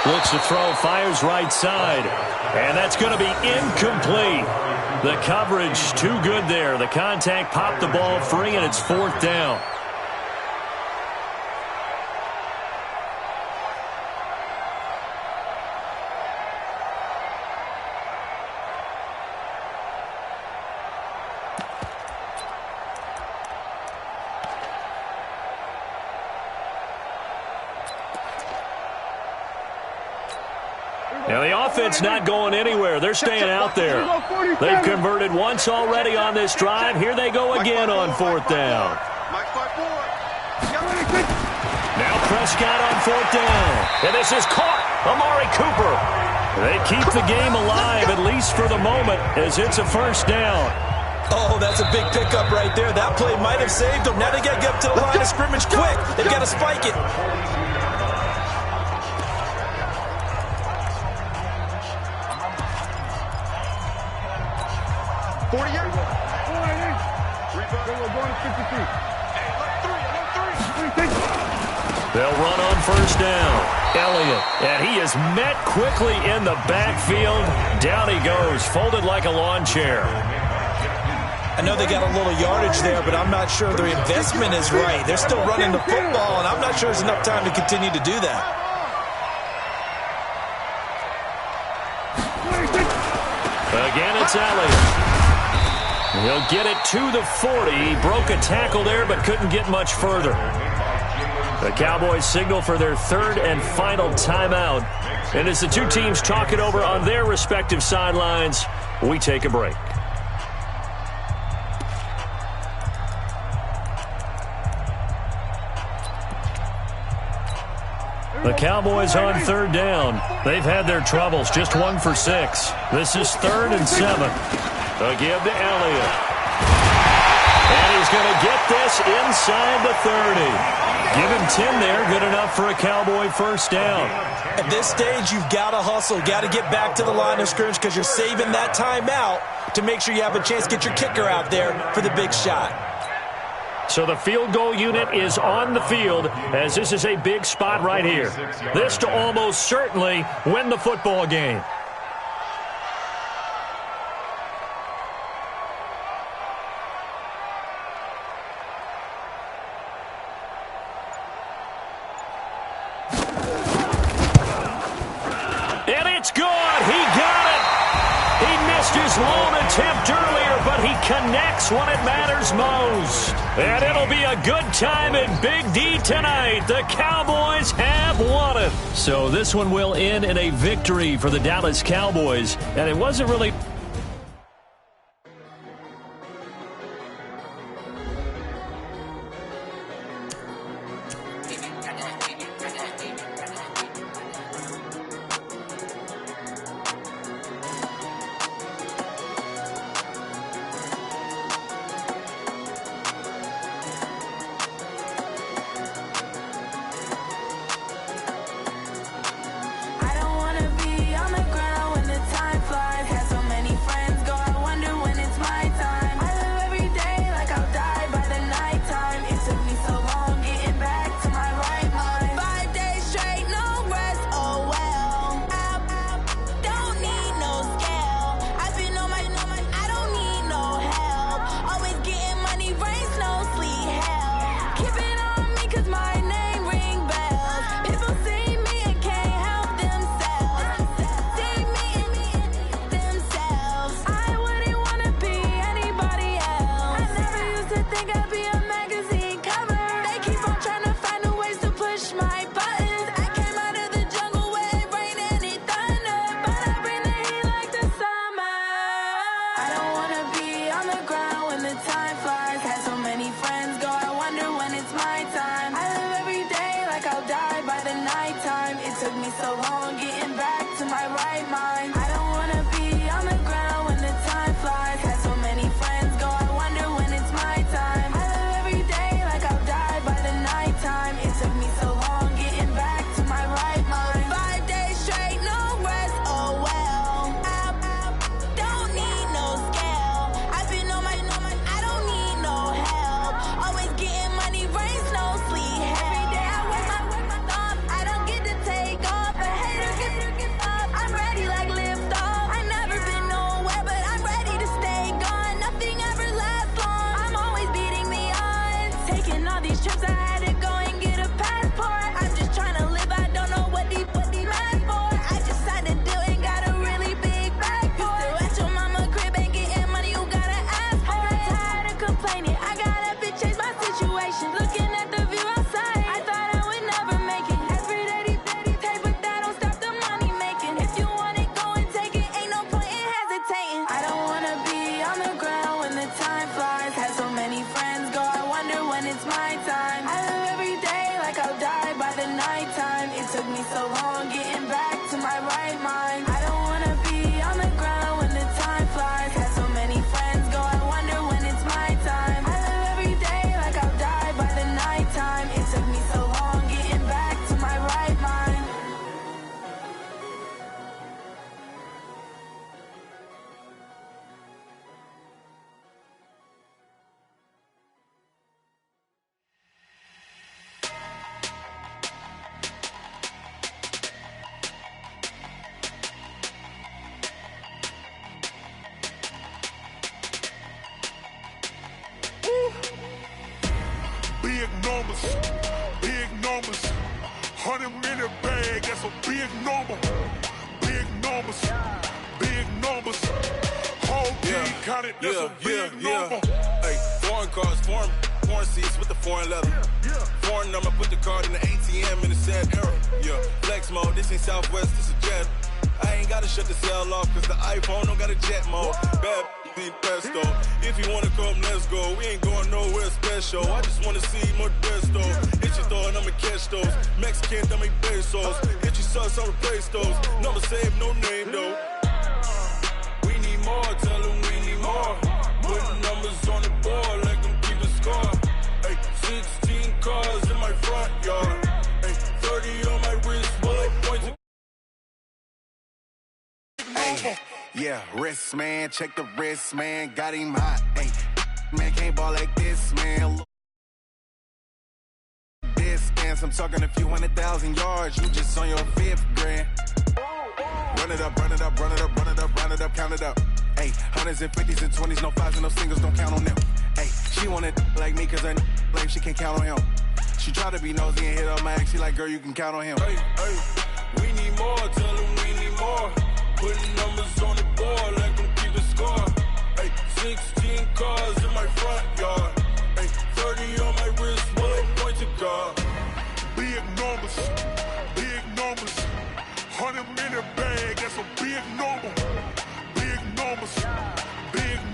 Looks to throw, fires right side. And that's going to be incomplete. The coverage too good there. The contact popped the ball free, and it's 4th down. Now, the offense not going anywhere. They're staying out there. They've converted once already on this drive. Here they go again on 4th down. Now Prescott on 4th down. And this is caught. Amari Cooper. They keep the game alive, at least for the moment, as it's a first down. Oh, that's a big pickup right there. That play might have saved them. Now they got to get up to the line of scrimmage quick. They've got to spike it. 40 yards. Then we're going to 53. They'll run on first down. Elliott, and he is met quickly in the backfield. Down he goes, folded like a lawn chair. I know they got a little yardage there, but I'm not sure their investment is right. They're still running the football, and I'm not sure there's enough time to continue to do that. Again, it's Elliott. He'll get it to the 40. He broke a tackle there, but couldn't get much further. The Cowboys signal for their third and final timeout. And as the two teams talk it over on their respective sidelines, we take a break. The Cowboys on third down. They've had their troubles, just 1 for 6. This is 3rd and 7. A give to Elliott. And he's going to get this inside the 30. Give him 10 there, good enough for a Cowboy first down. At this stage, you've got to hustle, got to get back to the line of scrimmage because you're saving that timeout to make sure you have a chance to get your kicker out there for the big shot. So the field goal unit is on the field as this is a big spot right here. This to almost certainly win the football game. And it's good. but he connects when it matters most. And it'll be a good time in Big D tonight. The Cowboys have won it. So this one will end in a victory for the Dallas Cowboys. And it wasn't really... Big numbers, 100 minute bag, that's a big number. Big numbers, whole team counted, that's a big number. Hey, foreign cars, foreign seats with the foreign leather. Foreign number, put the card in the ATM in the sad era. Yeah, flex mode, this ain't Southwest, this is Jet. I ain't gotta shut the cell off, cause the iPhone don't got a jet mode. Bad pesto. If you wanna come, let's go. We ain't going nowhere special. I just wanna see more Modesto. Hit your thought, I'ma catch those. Mexican, dame pesos. Hit your sus, I'll replace those. Number save, no name though. We need more, tell them we need more. Putting numbers on the board, like them keep a score. Hey, 16 cars in my front yard. Hey, 30 on my wrist, bullet points. Hey, yeah, wrist man, check the wrist man, got him hot. Hey, man can't ball like this, man. Distance, I'm talking a few 100,000 yards. You just on your 5th grand. Run it up, run it up, run it up, run it up, run it up, count it up. Hey, 100s and 50s and 20s, no 5s and no singles, don't count on them. Hey, she want it like me, cause her lame, she can't count on him. She try to be nosy and hit up my ex, she like, girl, you can count on him. Hey, hey, we need more, tell them we need more. Putting numbers on the board, like them keep a score. Hey, 16 cars in my front yard. Ay, 30 on my wrist, one point to God. Big numbers, 100-minute bag, that's a big number. Big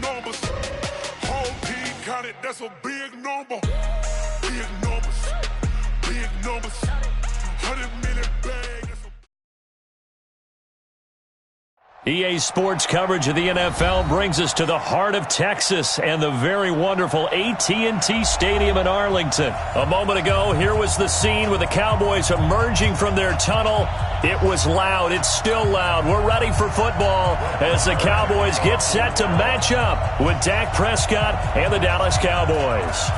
numbers, whole team counted, that's a big number. Big numbers, 100-minute bag, that's a... EA Sports coverage of the NFL brings us to the heart of Texas and the very wonderful AT&T Stadium in Arlington. A moment ago, here was the scene with the Cowboys emerging from their tunnel. It was loud. It's still loud. We're ready for football as the Cowboys get set to match up with Dak Prescott and the Dallas Cowboys.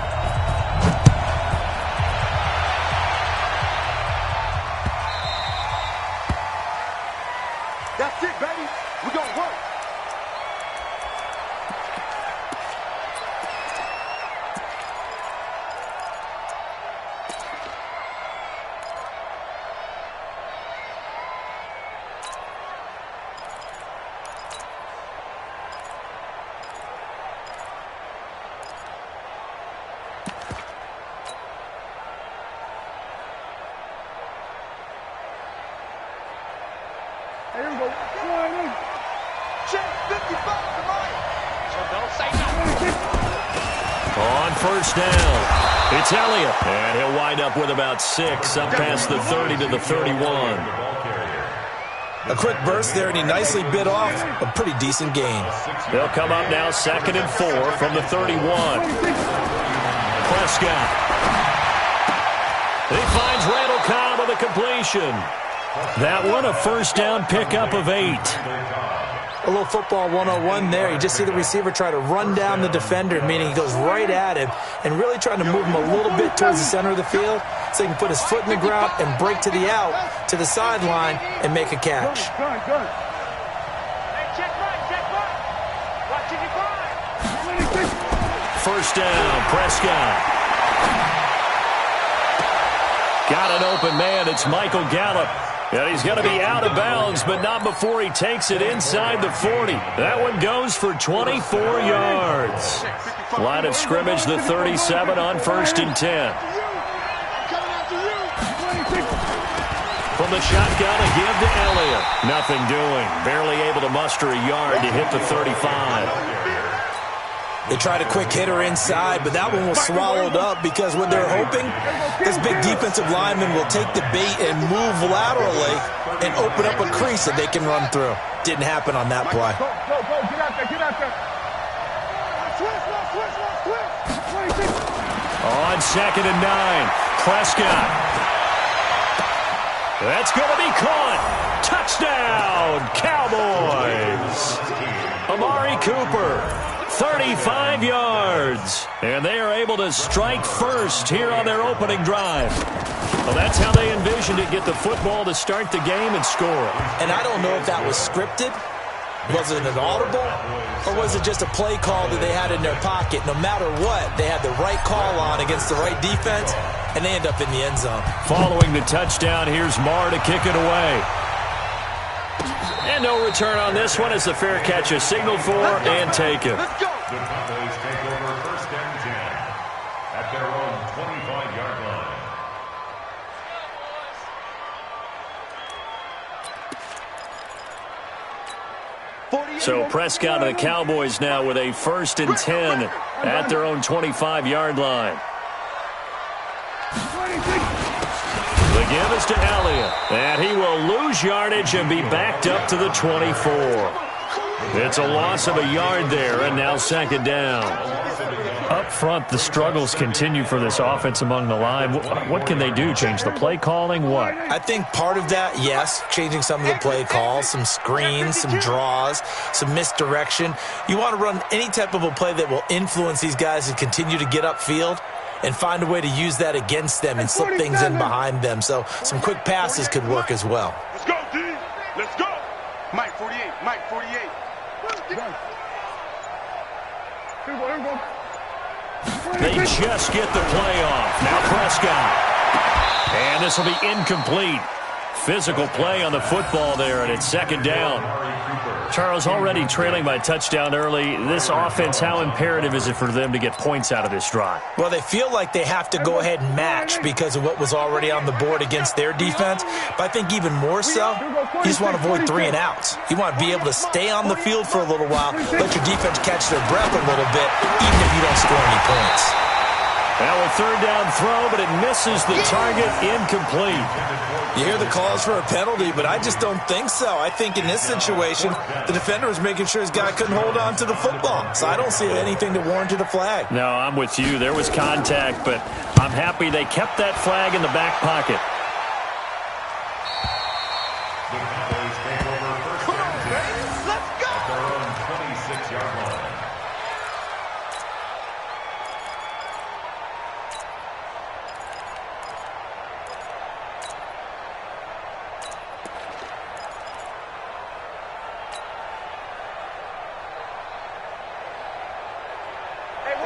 That's it, baby. We gonna work. Here we go. Check 55 tonight. So don't say no. On first down, it's Elliott. And he'll wind up with about 6, up past the 30 to the 31. A quick burst there, and he nicely bit off a pretty decent gain. They'll come up now 2nd and 4 from the 31. Prescott. He finds Randall Cobb with a completion. That one, a first down pickup of 8. A little football 101 there. You just see the receiver try to run down the defender, meaning he goes right at him and really trying to move him a little bit towards the center of the field so he can put his foot in the ground and break to the out, to the sideline, and make a catch. Hey, check right. Watching you find. First down, Prescott. Got an open man. It's Michael Gallup. And he's going to be out of bounds, but not before he takes it inside the 40. That one goes for 24 yards. Line of scrimmage, the 37 on 1st and 10. From the shotgun, a give to Elliott. Nothing doing. Barely able to muster a yard to hit the 35. They tried a quick hitter inside, but that one was swallowed up because what they're hoping, this big defensive lineman will take the bait and move laterally and open up a crease that they can run through. Didn't happen on that play. Go. Get out there. Switch. On 2nd and 9, Prescott. That's going to be caught. Touchdown, Cowboys. Amari Cooper. 35 yards. And they are able to strike first here on their opening drive. Well, that's how they envisioned it, get the football to start the game and score. And I don't know if that was scripted. Was it an audible? Or was it just a play call that they had in their pocket? No matter what, they had the right call on against the right defense, and they end up in the end zone. Following the touchdown, here's Marr to kick it away. And no return on this one as the fair catch is signaled for and taken. Let's go. The Cowboys take over 1st and 10 at their own 25-yard line. So Prescott and the Cowboys now with a 1st and 10 at their own 25-yard line. The give is to Elliott, and he will lose yardage and be backed up to the 24. It's a loss of a yard there, and now 2nd down. Up front, the struggles continue for this offense among the line. What can they do? Change the play calling? What? I think part of that, yes, changing some of the play calls, some screens, some draws, some misdirection. You want to run any type of a play that will influence these guys and continue to get upfield and find a way to use that against them and slip things in behind them. So some quick passes could work as well. Let's go, D. Let's go. Mike 48. Here we go. They just get the play off. Now Prescott. And this will be incomplete. Physical play on the football there, and it's second down. Charles, already trailing by touchdown early. This offense, how imperative is it for them to get points out of this drive? Well, they feel like they have to go ahead and match because of what was already on the board against their defense. But I think even more so, you just want to avoid 3 and outs. You want to be able to stay on the field for a little while, let your defense catch their breath a little bit, even if you don't score any points. Now a third down throw, but it misses the target, incomplete. You hear the calls for a penalty, but I just don't think so. I think in this situation, the defender was making sure his guy couldn't hold on to the football. So I don't see anything to warrant a flag. No, I'm with you. There was contact, but I'm happy they kept that flag in the back pocket. The Cowboys take over first and 10 at their own 26-yard line.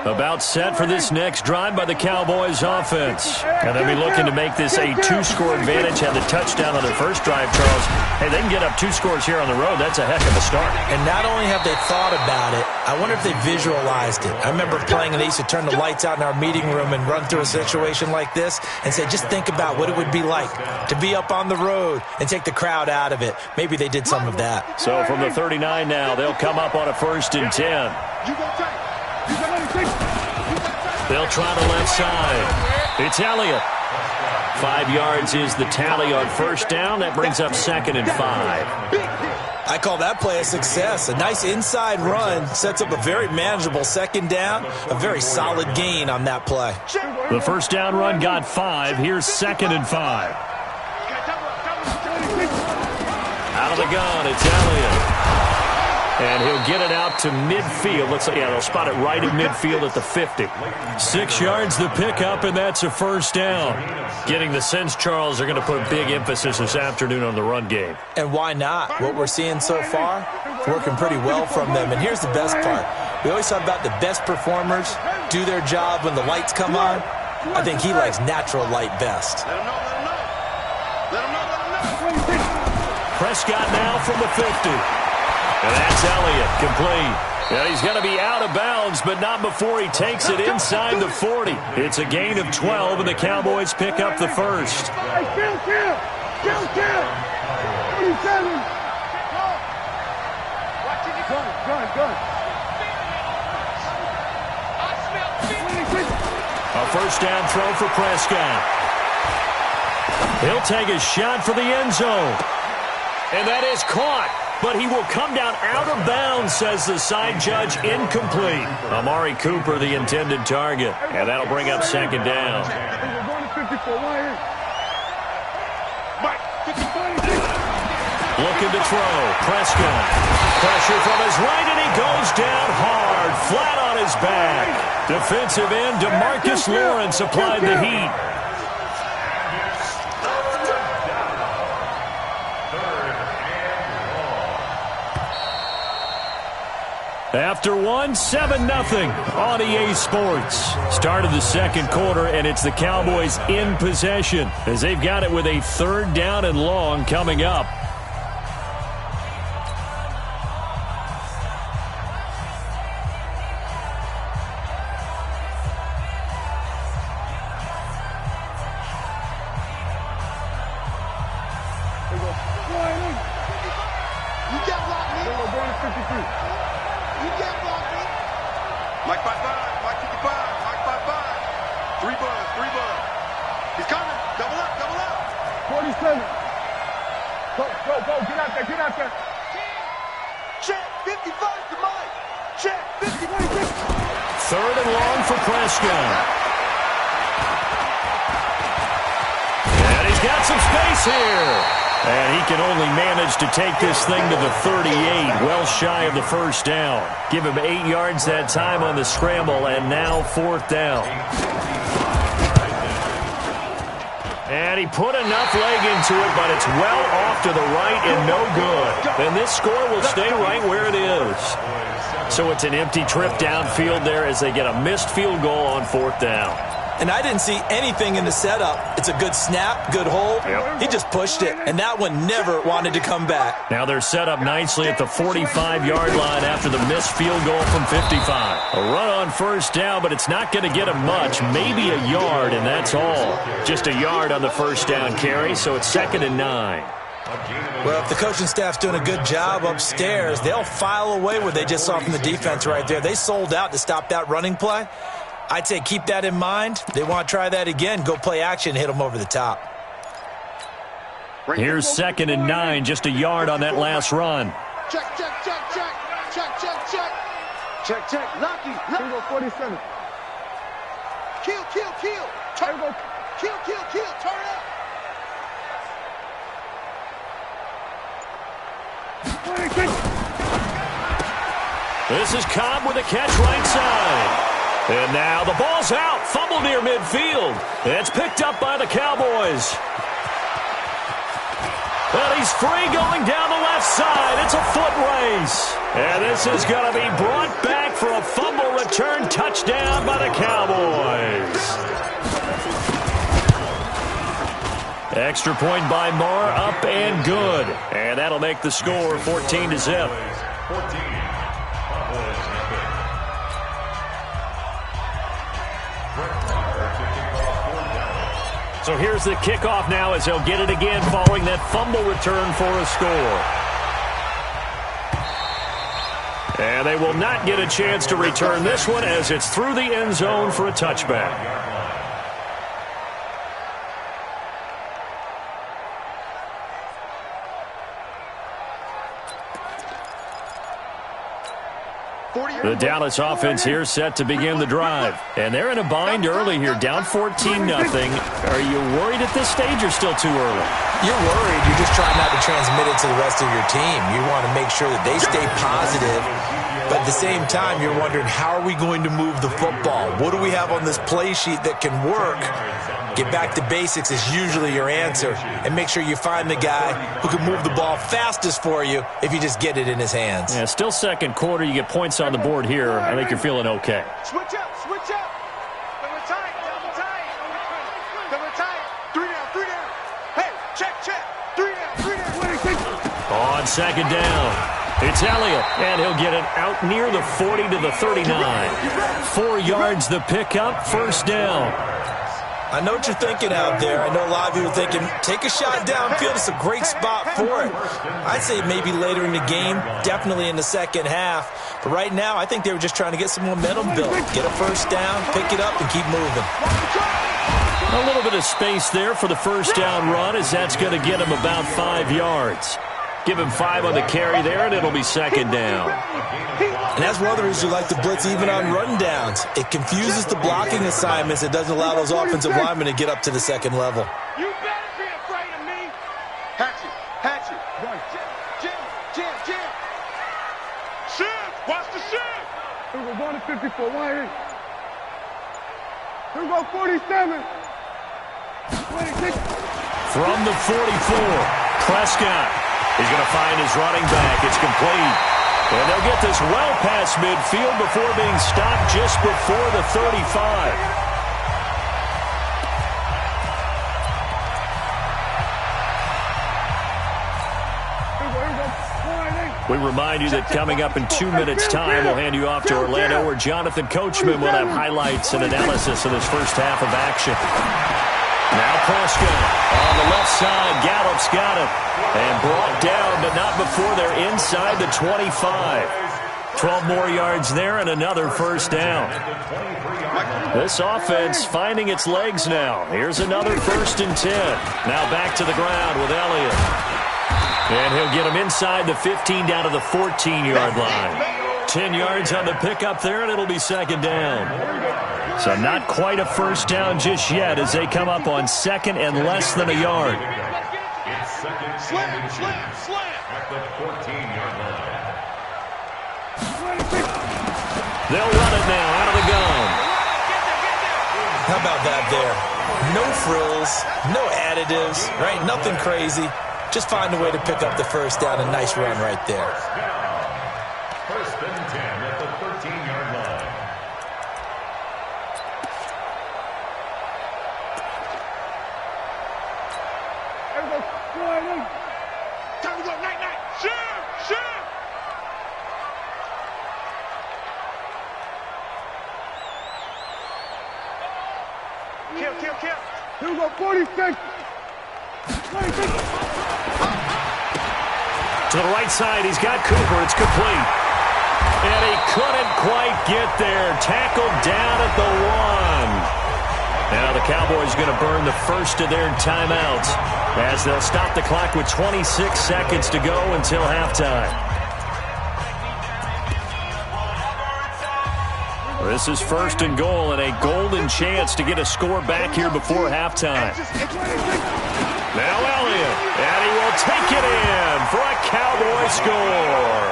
About set for this next drive by the Cowboys offense. And they'll be looking to make this a 2-score advantage. Had the touchdown on their first drive, Charles. Hey, they can get up 2 scores here on the road. That's a heck of a start. And not only have they thought about it, I wonder if they visualized it. I remember playing, and they used to turn the lights out in our meeting room and run through a situation like this and say, just think about what it would be like to be up on the road and take the crowd out of it. Maybe they did some of that. So from the 39 now, they'll come up on a 1st and 10. They'll try the left side. It's Elliott. 5 yards is the tally on first down. That brings up 2nd and 5. I call that play a success. A nice inside run sets up a very manageable 2nd down. A very solid gain on that play. The first down run got 5. Here's 2nd and 5. Out of the gun, it's Elliott. And he'll get it out to midfield. They'll spot it right at midfield at the 50. 6 yards the pickup, and that's a first down. Getting the sense, Charles, they're going to put big emphasis this afternoon on the run game. And why not? What we're seeing so far, it's working pretty well from them. And here's the best part. We always talk about the best performers do their job when the lights come on. I think he likes natural light best. Prescott now from the 50. And that's Elliott, complete. And he's going to be out of bounds, but not before he takes it inside the 40. It's a gain of 12, and the Cowboys pick up the first. A first down throw for Prescott. He'll take a shot for the end zone. And that is caught. But he will come down out of bounds, says the side judge, incomplete. Amari Cooper, the intended target. And that'll bring up 2nd down. Looking to throw. Prescott. Pressure from his right, and he goes down hard, flat on his back. Defensive end DeMarcus Lawrence applied the heat. After 7-0 on EA Sports. Start of the second quarter, and it's the Cowboys in possession as they've got it with a 3rd down and long coming up. Mike 5-5, Mike 55, Mike 5-5. 3 bud. He's coming. Double up. 47. Go. Get out there. Check. 55 to Mike. Check. 50. 3rd and long for Prescott. And he's got some space here. And he can only manage to take this thing to the 38, well shy of the first down. Give him 8 yards that time on the scramble, and now 4th down. And he put enough leg into it, but it's well off to the right and no good. And this score will stay right where it is. So it's an empty trip downfield there as they get a missed field goal on 4th down. And I didn't see anything in the setup. It's a good snap, good hold. Yep. He just pushed it, and that one never wanted to come back. Now they're set up nicely at the 45-yard line after the missed field goal from 55. A run on first down, but it's not going to get him much. Maybe a yard, and that's all. Just a yard on the first down carry, so it's 2nd and 9. Well, if the coaching staff's doing a good job upstairs, they'll file away what they just saw from the defense right there. They sold out to stop that running play. I'd say keep that in mind. They want to try that again. Go play action and hit them over the top. Here's 2nd and 9, just a yard on that last run. Check, check, check, check. Check, check, check. Check, check. Lucky. Here we go, 47. Kill, kill, kill. Turn. Kill, kill, kill. Turn up. This is Cobb with a catch right side. And now the ball's out. Fumble near midfield. It's picked up by the Cowboys. And he's free going down the left side. It's a foot race. And this is going to be brought back for a fumble return touchdown by the Cowboys. Extra point by Marr, up and good. And that'll make the score 14-0. 14. So here's the kickoff now as he'll get it again following that fumble return for a score. And they will not get a chance to return this one as it's through the end zone for a touchback. The Dallas offense here set to begin the drive. And they're in a bind early here, down 14-0. Are you worried at this stage or still too early? You're worried. You're just trying not to transmit it to the rest of your team. You want to make sure that they stay positive. But at the same time, you're wondering, how are we going to move the football? What do we have on this play sheet that can work? Get back to basics is usually your answer. And make sure you find the guy who can move the ball fastest for you if you just get it in his hands. Yeah, still second quarter. You get points on the board here. I think you're feeling okay. Switch up, switch up. Double tight, double tight. Double tight. 3 down, 3 down. Hey, check, check. 3 down, 3 down. On second down, it's Elliott, and he'll get it out near the 40 to the 39. 4 yards the pickup, first down. I know what you're thinking out there. I know a lot of you are thinking, take a shot downfield. It's a great spot for it. I'd say maybe later in the game, definitely in the second half. But right now, I think they were just trying to get some momentum built. Get a first down, pick it up, and keep moving. A little bit of space there for the first down run, as that's going to get him about 5 yards. Give him 5 on the carry there, and it'll be second down. And that's one of the reasons you like to blitz even on run downs. It confuses the blocking assignments. It doesn't allow those offensive linemen to get up to the second level. You better be afraid of me. Hatchet, hatchet. Jam, jam, jam. Shift, watch the shift. Here we go, 1 to 54, 1 8. Here we go, 47. 26. From the 44, Prescott. He's going to find his running back. It's complete. And they'll get this well past midfield before being stopped just before the 35. We remind you that coming up in 2 minutes' time, we'll hand you off to Orlando, where Jonathan Coachman will have highlights and analysis of this first half of action. Now Prescott on the left side. Gallup's got it. And brought down, but not before they're inside the 25. 12 more yards there and another first down. This offense finding its legs now. Here's another 1st and 10. Now back to the ground with Elliott. And he'll get him inside the 15 down to the 14-yard line. 10 yards on the pickup there, and it'll be second down. So not quite a first down just yet as they come up on second and less than a yard. It's second and 10 at the 14-yard line. They'll run it now out of the gun. How about that there? No frills, no additives, right? Nothing crazy. Just find a way to pick up the first down. A nice run right there. First and 10 at the 13-yard line. Kill. Here we go, 46. 26. To the right side, he's got Cooper. It's complete. And he couldn't quite get there. Tackled down at the 1. Now the Cowboys are going to burn the first of their timeouts as they'll stop the clock with 26 seconds to go until halftime. This is first and goal and a golden chance to get a score back here before halftime. Now Elliott, and he will take it in for a Cowboy score.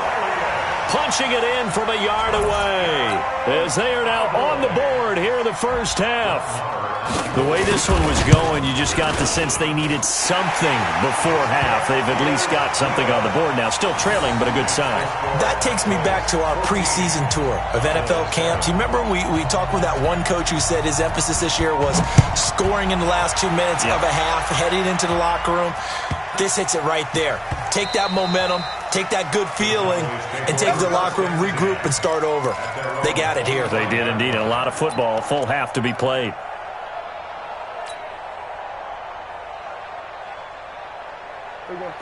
Punching it in from a yard away as they are now on the board here in the first half. The way this one was going, you just got the sense they needed something before half. They've at least got something on the board now. Still trailing, but a good sign. That takes me back to our preseason tour of NFL camps. You remember we talked with that one coach who said his emphasis this year was scoring in the last 2 minutes of a half, heading into the locker room. This hits it right there. Take that momentum, take that good feeling, and take the locker room, regroup, and start over. They got it here. They did indeed. A lot of football, full half to be played.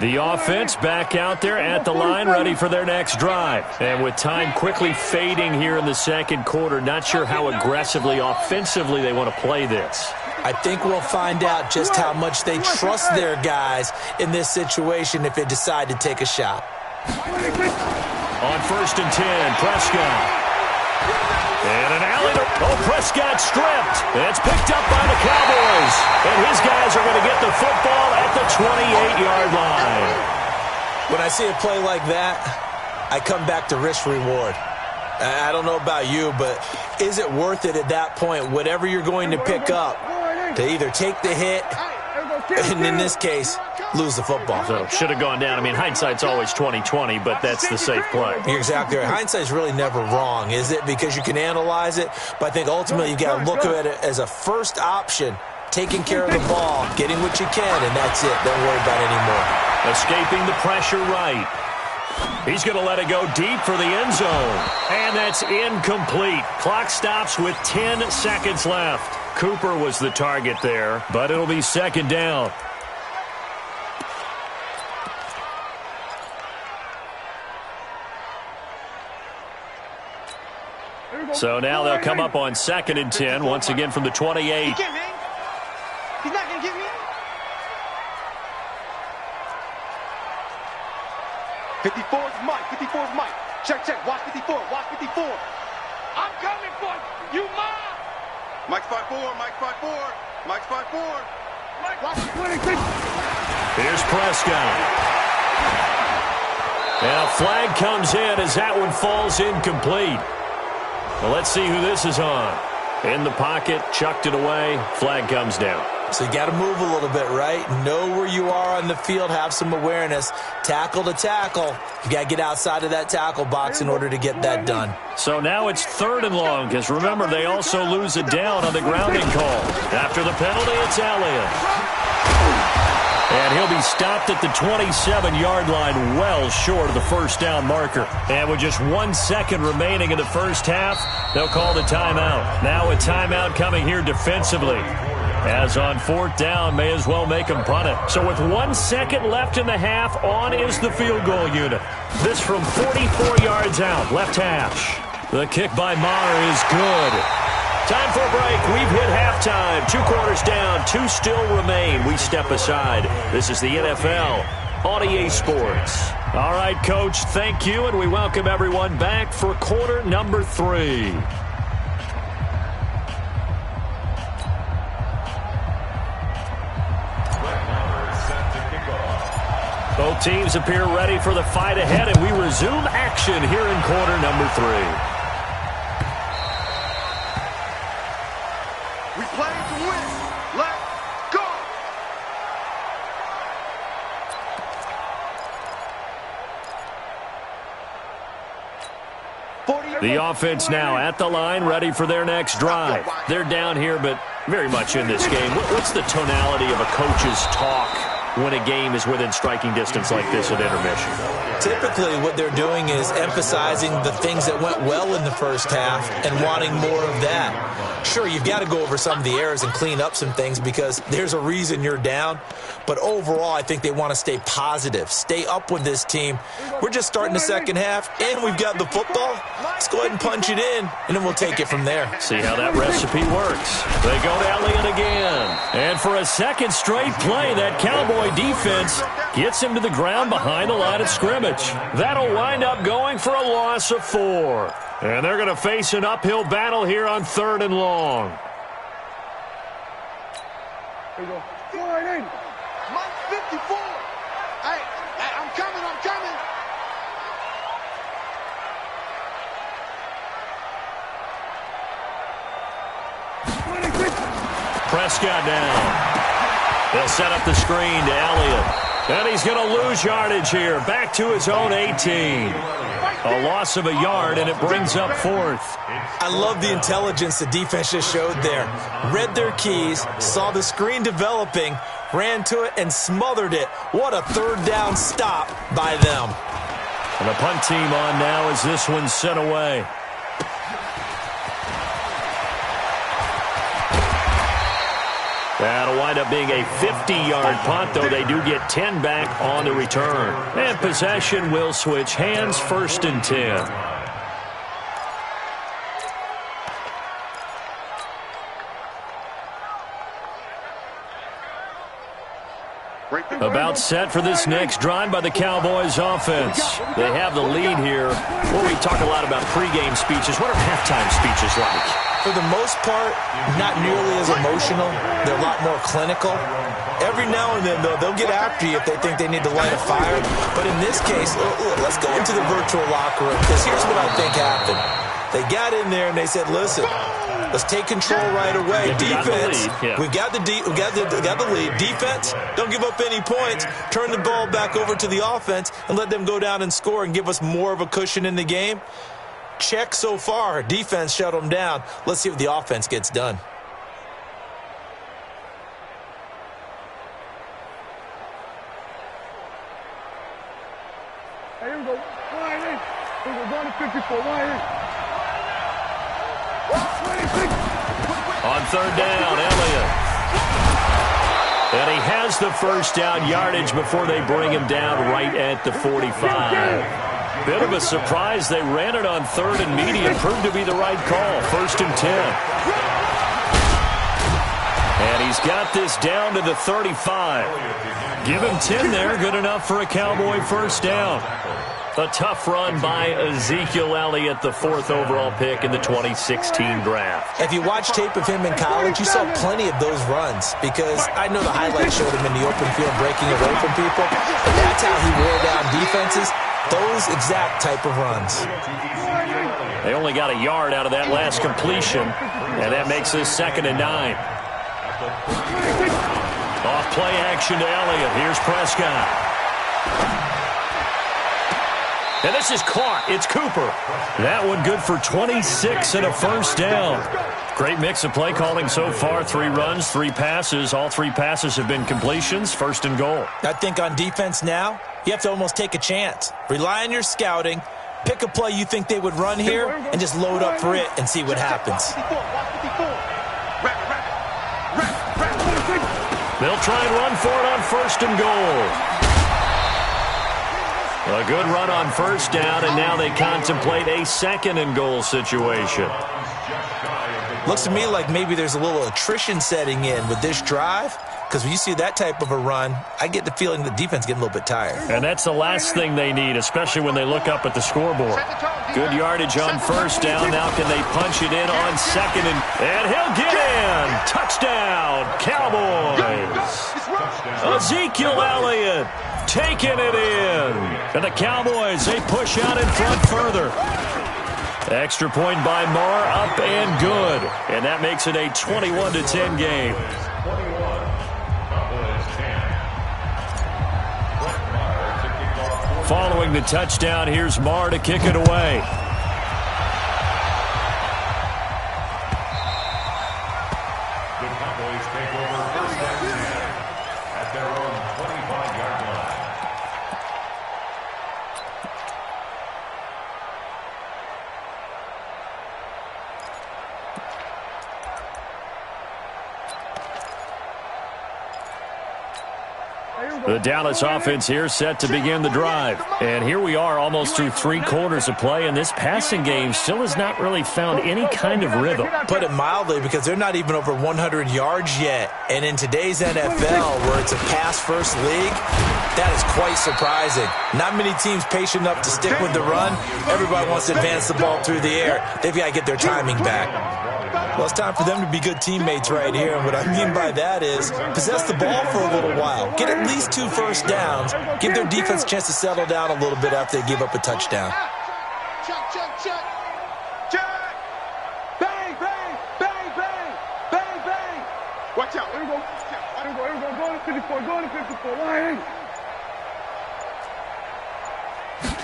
The offense back out there at the line, ready for their next drive. And with time quickly fading here in the second quarter, not sure how aggressively, offensively they want to play this. I think we'll find out just how much they trust their guys in this situation if they decide to take a shot. On first and 10, Prescott. And an alley. Oh, Prescott stripped. It's picked up by the Cowboys. And his guys are going to get the football at the 28-yard line. When I see a play like that, I come back to risk-reward. I don't know about you, but is it worth it at that point, whatever you're going to pick up, to either take the hit, and in this case, lose the football? So should have gone down. I mean, hindsight's always 20/20, but that's the safe play. You're exactly right. Hindsight's really never wrong, is it? Because you can analyze it, but I think ultimately you got to look at it as a first option, taking care of the ball, getting what you can, and that's it. Don't worry about it anymore. Escaping the pressure right. He's going to let it go deep for the end zone. And that's incomplete. Clock stops with 10 seconds left. Cooper was the target there, but it'll be second down. So now they'll come up on second and 10, once again from the 28. He's not going to get me. 54's Mike. 54's Mike. Check. Watch 54. Watch 54. I'm coming for you, Mike. Mike's 5'4", Mike's 5'4", Mike's 5'4". Watch 26. Here's Prescott. And a flag comes in as that one falls incomplete. Well, let's see who this is on. In the pocket, chucked it away, flag comes down. So you got to move a little bit, right? Know where you are on the field, have some awareness. Tackle to tackle. You got to get outside of that tackle box in order to get that done. So now it's third and long, because remember, they also lose it down on the grounding call. After the penalty, it's Elliott. And he'll be stopped at the 27-yard line, well short of the first down marker. And with just 1 second remaining in the first half, they'll call the timeout. Now a timeout coming here defensively. As on fourth down, may as well make them punt it. So with 1 second left in the half, on is the field goal unit. This from 44 yards out, left hash. The kick by Maher is good. Time for a break. We've hit halftime. 2 quarters down, 2 still remain. We step aside. This is the NFL on EA Sports. All right, Coach, thank you, and we welcome everyone back for quarter number 3. Both teams appear ready for the fight ahead, and we resume action here in quarter number 3. We play to win. Let's go. The offense now at the line, ready for their next drive. They're down here, but very much in this game. What's the tonality of a coach's talk when a game is within striking distance like this at intermission? Typically, what they're doing is emphasizing the things that went well in the first half and wanting more of that. Sure, you've got to go over some of the errors and clean up some things because there's a reason you're down. But overall, I think they want to stay positive, stay up with this team. We're just starting the second half, and we've got the football. Let's go ahead and punch it in, and then we'll take it from there. See how that recipe works. They go to Elliott again. And for a second straight play, that Cowboy defense gets him to the ground behind the line of scrimmage. That'll wind up going for a loss of 4. And they're going to face an uphill battle here on 3rd and long. Here we go. Fly in. Mike 54. Hey, I'm coming. Prescott down. They'll set up the screen to Elliott. And he's going to lose yardage here. Back to his own 18. A loss of a yard, and it brings up 4th. I love the intelligence the defense just showed there. Read their keys, saw the screen developing, ran to it, and smothered it. What a 3rd down stop by them. And the punt team on now as this one's sent away. That'll wind up being a 50-yard punt, though they do get 10 back on the return. And possession will switch hands, 1st and 10. About set for this next drive by the Cowboys offense. They have the lead here. Well, we talk a lot about pregame speeches. What are halftime speeches like? For the most part, not nearly as emotional. They're a lot more clinical. Every now and then, though, they'll get after you if they think they need to light a fire. But in this case, let's go into the virtual locker room, because here's what I think happened. They got in there and they said, listen, let's take control right away. Defense, we got the lead. Defense, don't give up any points. Turn the ball back over to the offense and let them go down and score and give us more of a cushion in the game. Check so far. Defense shut them down. Let's see what the offense gets done. Hey, here we go. Fly in. Here we go. Down to 54. Fly in. On 3rd down, Elliott. And he has the 1st down yardage before they bring him down right at the 45. Bit of a surprise. They ran it on 3rd and medium. Proved to be the right call. 1st and 10. And he's got this down to the 35. Give him 10 there. Good enough for a Cowboy 1st down. A tough run by Ezekiel Elliott, the 4th overall pick in the 2016 draft. If you watch tape of him in college, you saw plenty of those runs, because I know the highlights showed him in the open field breaking away from people, but that's how he wore down defenses, those exact type of runs. They only got a yard out of that last completion, and that makes this 2nd and 9. Off play action to Elliott. Here's Prescott. And this is caught. It's Cooper. That one good for 26 and a 1st down. Great mix of play calling so far. 3 runs, 3 passes. All 3 passes have been completions. 1st and goal. I think on defense now, you have to almost take a chance. Rely on your scouting. Pick a play you think they would run here and just load up for it and see what happens. They'll try and run for it on 1st and goal. A good run on 1st down, and now they contemplate a 2nd and goal situation. Looks to me like maybe there's a little attrition setting in with this drive, because when you see that type of a run, I get the feeling the defense getting a little bit tired. And that's the last thing they need, especially when they look up at the scoreboard. Good yardage on 1st down. Now can they punch it in on 2nd? And he'll get in. Touchdown, Cowboys. Ezekiel Elliott taking it in. And the Cowboys, they push out in front further. Extra point by Marr, up and good. And that makes it a 21-10 game. Following the touchdown, here's Marr to kick it away. The Cowboys take over 1st and 10 at their own 25-yard line. The Dallas offense here set to begin the drive. And here we are almost through 3 quarters of play, and this passing game still has not really found any kind of rhythm. Put it mildly, because they're not even over 100 yards yet. And in today's NFL, where it's a pass-first league, that is quite surprising. Not many teams patient enough to stick with the run. Everybody wants to advance the ball through the air. They've got to get their timing back. Well, it's time for them to be good teammates right here. And what I mean by that is possess the ball for a little while. Get at least 2 first downs. Give their defense a chance to settle down a little bit after they give up a touchdown. Check, check, check. Check. Bang, bang, bang, bang, bang, bang. Watch out. Here we go. Here we go. Here we go. Go to 54. Go to 54. Line.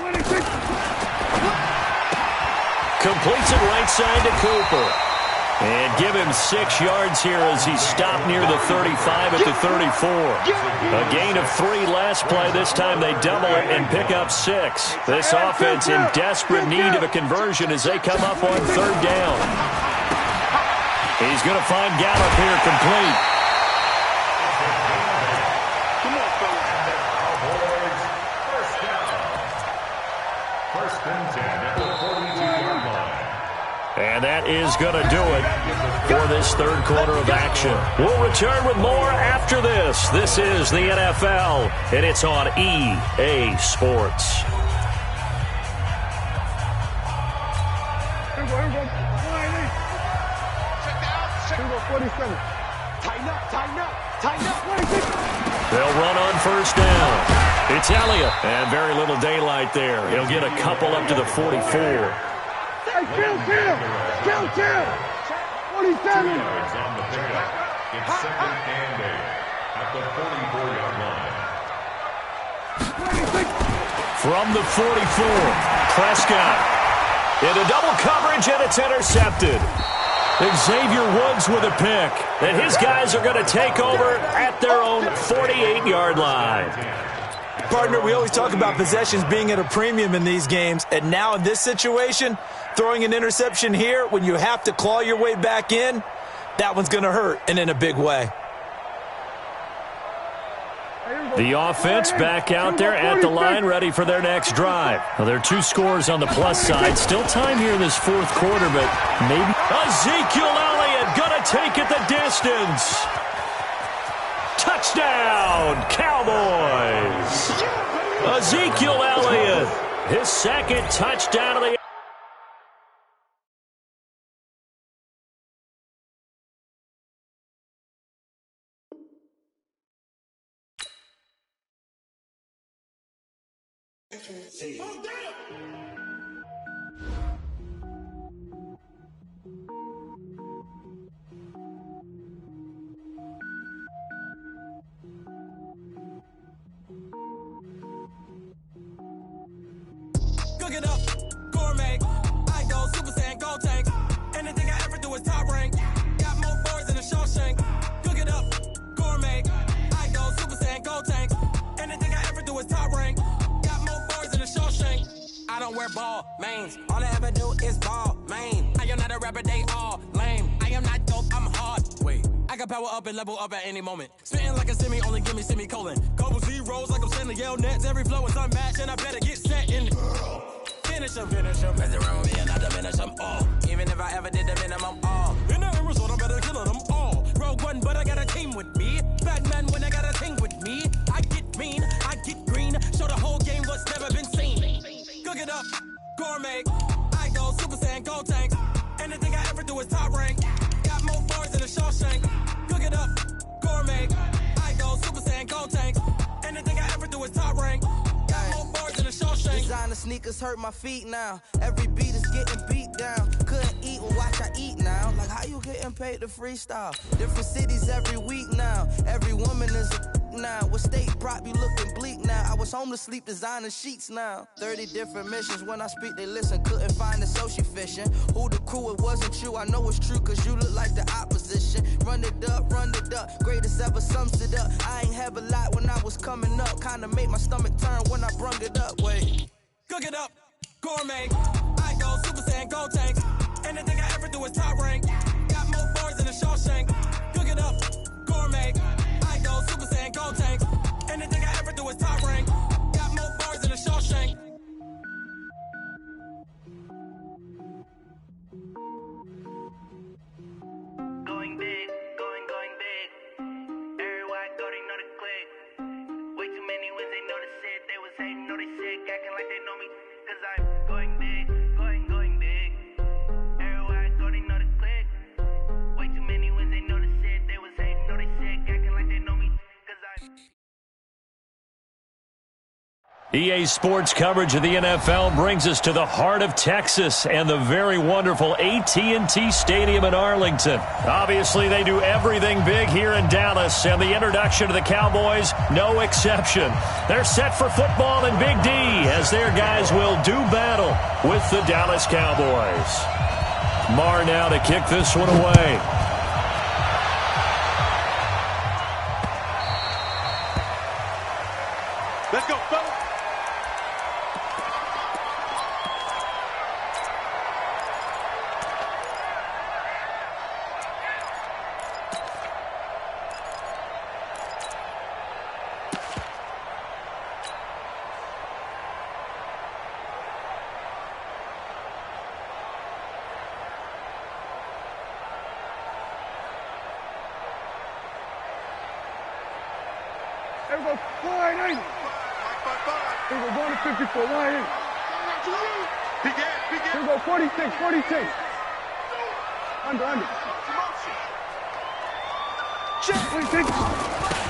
26. Completes it right side to Cooper. And give him 6 yards here as he stopped near the 35 at the 34. A gain of 3 last play. This time they double it and pick up 6. This offense in desperate need of a conversion as they come up on 3rd down. He's going to find Gallup here complete. Come on, fellas. First down. 1st and 10 at the 42-yard line. And that is going to do it for this 3rd quarter of action. We'll return with more after this. This is the NFL, and it's on EA Sports. Here we go. Here we go. Line. Check that out. Check. Here we go. 47. Tighten up, tighten up, tighten up. 26. They'll run on 1st down. It's Elliott, and very little daylight there. He'll get a couple up to the 44. Hey, kill. 47. Yards on the pickup. It's 2nd and 8 at the 44-yard line. 26. From the 44, Prescott into double coverage, and it's intercepted. Xavier Woods with a pick. And his guys are going to take over at their own 48-yard line. Partner, we always talk about possessions being at a premium in these games, and now in this situation, throwing an interception here when you have to claw your way back in, that one's going to hurt, and in a big way. The offense back out there at the line, ready for their next drive. Well, there are 2 scores on the plus side. Still time here in this 4th quarter, but maybe Ezekiel Elliott going to take it the distance. Touchdown, Cowboys! Ezekiel Elliott, his 2nd touchdown of the Cook it up, gourmet. I go Super Saiyan, gold tank. Anything I ever do is top rank. Got more boards than a Shawshank. Cook it up, gourmet. I go Super Saiyan, gold tank. Anything I ever do is top rank. Got more boards than a Shawshank. I don't wear ball mains. All I ever do is ball main. I am not a rapper, they all lame. I am not dope, I'm hard. Wait, I can power up and level up at any moment. Spitting like a semi, only give me semicolon. Couple zeros like I'm sending yell nets. Every flow is unmatched and I better get set in. Finish them. Mess around with me and I diminish them all. Even if I ever did the minimum all. In the result, I better kill them all. Rogue One, but I got a team with me. Batman when I got a team with me. I get mean, I get green. Show the whole game what's never been seen. Cook it up, gourmet. I go Super Saiyan, gold tank. Anything I ever do is top rank. Got more bars than a Shawshank. Cook it up, gourmet. I go Super Saiyan, gold tank. Anything I ever do is top rank. Got more bars than a Shawshank. Designer sneakers hurt my feet now. Every beat is getting beat down. Couldn't eat, well watch I eat now. Like how you getting paid to freestyle? Different cities every week now. Every woman is a now. What state prop you looking bleak now? I was home to sleep designer sheets now. 30 different missions. When I speak they listen. Couldn't find it so she fishing. Who the crew? It wasn't you. I know it's true cause you look like the opposition. Run it up. Greatest ever sums it up. I ain't have a lot when I was coming up. Kinda made my stomach turn when I brung it up. Wait. Cook it up, gourmet. I go Super Saiyan, gold tank. Anything I ever do is top rank. Got more bars than a Shawshank. Cook it up, gourmet. I go Super Saiyan, gold tank. Anything I EA Sports coverage of the NFL brings us to the heart of Texas and the very wonderful AT&T Stadium in Arlington. Obviously, they do everything big here in Dallas, and the introduction to the Cowboys, no exception. They're set for football in Big D as their guys will do battle with the Dallas Cowboys. Marr now to kick this one away. Let's go, fellas. There we go. Wide in. There we go. Going to 54. Wide in. Here we go. 46. 46. Under.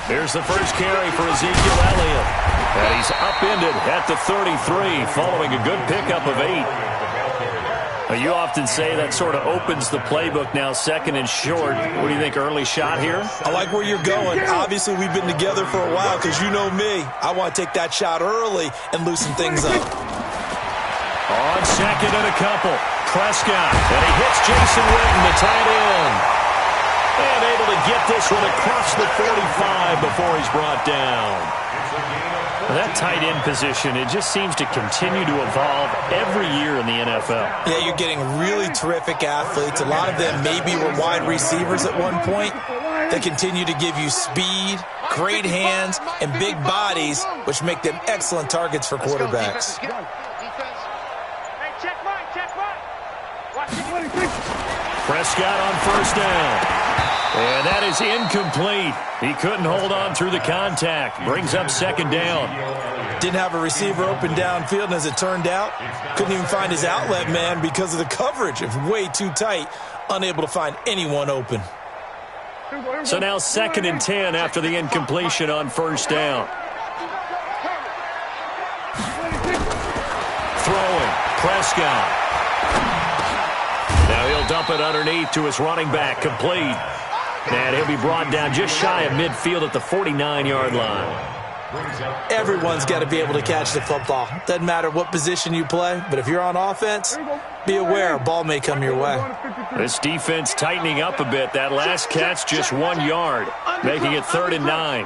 Here's the first carry for Ezekiel Elliott. And he's upended at the 33 following a good pickup of 8. You often say that sort of opens the playbook now, second and short. What do you think, early shot here? I like where you're going. Obviously, we've been together for a while because you know me. I want to take that shot early and loosen things up. On second and a couple, Prescott. And he hits Jason Witten, the tight end. And able to get this one across the 45 before he's brought down. That tight end position, it just seems to continue to evolve every year in the NFL. Yeah, you're getting really terrific athletes. A lot of them maybe were wide receivers at one point. They continue to give you speed, great hands, and big bodies, which make them excellent targets for quarterbacks. Prescott on first down. And that is incomplete. He couldn't hold on through the contact. Brings up second down. Didn't have a receiver open downfield, and as it turned out, couldn't even find his outlet man because of the coverage. It was way too tight, unable to find anyone open. So now second and 10 after the incompletion on first down. Throwing, Prescott. Now he'll dump it underneath to his running back, complete. And he'll be brought down just shy of midfield at the 49-yard line. Everyone's got to be able to catch the football. Doesn't matter what position you play, but if you're on offense, be aware a ball may come your way. This defense tightening up a bit. That last catch just 1 yard, making it 3rd and 9.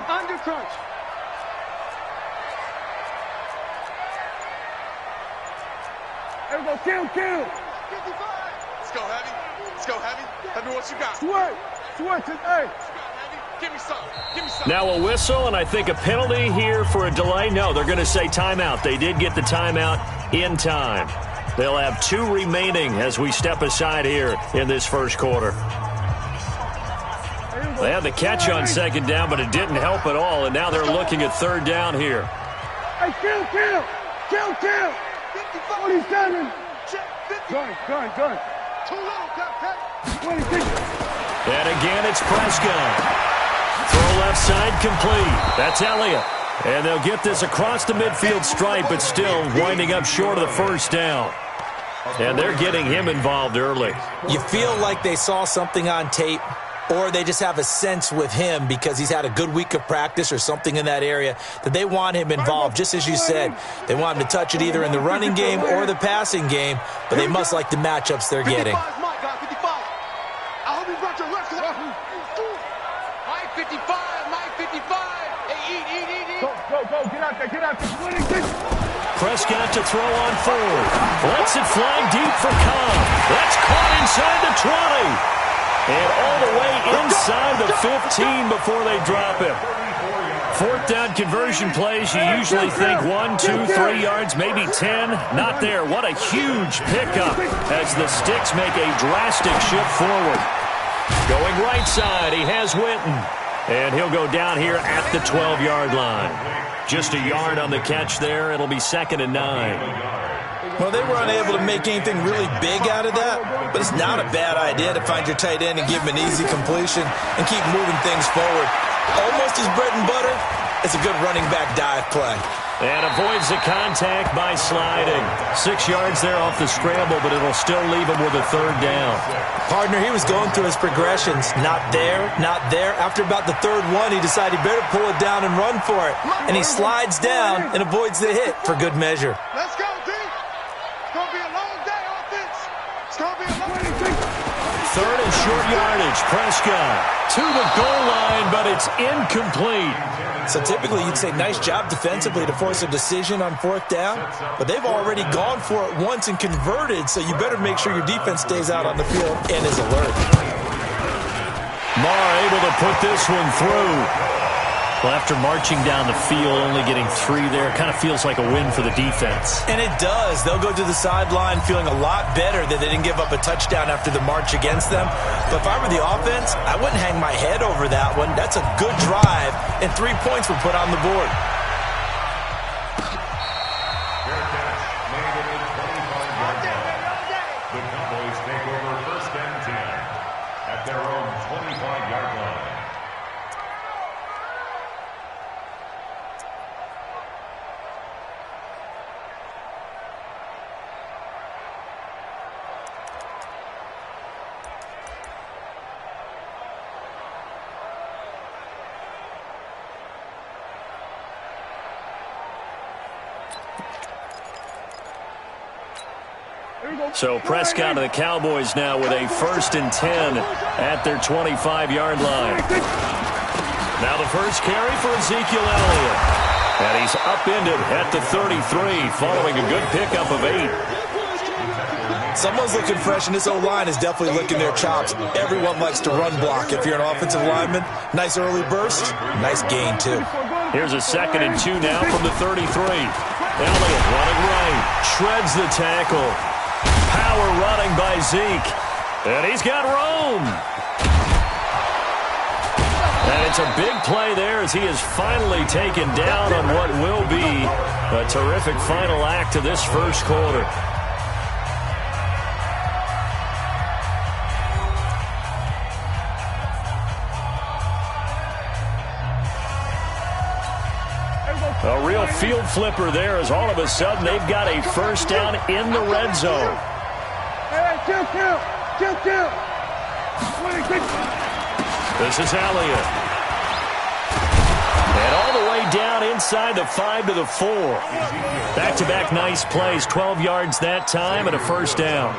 There we go. Kill. Let's go, Heavy. Let's go, Heavy. Tell me what you got. Switch it, hey. Give me some. Now a whistle, and I think a penalty here for a delay. No, they're going to say timeout. They did get the timeout in time. They'll have 2 remaining as we step aside here in this first quarter. They had the catch on second down, but it didn't help at all, and now they're looking at 3rd down here. Hey, kill. 47. Gun. Too low, Captain. 26. And again, it's Prescott. Throw left side complete. That's Elliott. And they'll get this across the midfield stripe, but still winding up short of the first down. And they're getting him involved early. You feel like they saw something on tape, or they just have a sense with him because he's had a good week of practice or something in that area that they want him involved. Just as you said, they want him to touch it either in the running game or the passing game, but they must like the matchups they're getting. Go. Get out there. Prescott to throw on 4th. Lets it fly deep for Cobb. That's caught inside the 20. And all the way inside the 15 before they drop him. 4th down conversion plays, you usually think 1, 2, 3 yards, maybe 10. Not there. What a huge pickup as the Sticks make a drastic shift forward. Going right side, he has Witten. And he'll go down here at the 12-yard line. Just a yard on the catch there. It'll be 2nd and 9. Well, they were unable to make anything really big out of that, but it's not a bad idea to find your tight end and give him an easy completion and keep moving things forward. Almost his bread and butter. It's a good running back dive play. And avoids the contact by sliding. 6 yards there off the scramble, but it'll still leave him with a third down. Partner, he was going through his progressions. Not there, not there. After about the third one, he decided he better pull it down and run for it. And he slides down and avoids the hit for good measure. Let's go, D. It's going to be a long day, offense. It's going to be a long day. Third and short yardage. Prescott to the goal line, but it's incomplete. So typically you'd say nice job defensively to force a decision on fourth down, but they've already gone for it once and converted, so you better make sure your defense stays out on the field and is alert. Marr able to put this one through. Well, after marching down the field, only getting 3 there, kind of feels like a win for the defense. And it does. They'll go to the sideline feeling a lot better that they didn't give up a touchdown after the march against them. But if I were the offense, I wouldn't hang my head over that one. That's a good drive, and 3 points were put on the board. Fair catch made at the 25-yard line. The Cowboys take over first and 10 at their own 25-yard line. So Prescott and the Cowboys now with a first and 10 at their 25-yard line. Now the first carry for Ezekiel Elliott. And he's upended at the 33 following a good pickup of 8. Someone's looking fresh, and this O-line is definitely licking their chops. Everyone likes to run block. If you're an offensive lineman, nice early burst, nice gain, too. Here's a 2nd and 2 now from the 33. Elliott running right, shreds the tackle. Power running by Zeke. And he's got room. And it's a big play there as he is finally taken down on what will be a terrific final act of this first quarter. A real field flipper there as all of a sudden they've got a first down in the red zone. This is Elliott. And all the way down inside the 5 to the 4. Back-to-back nice plays, 12 yards that time and a first down.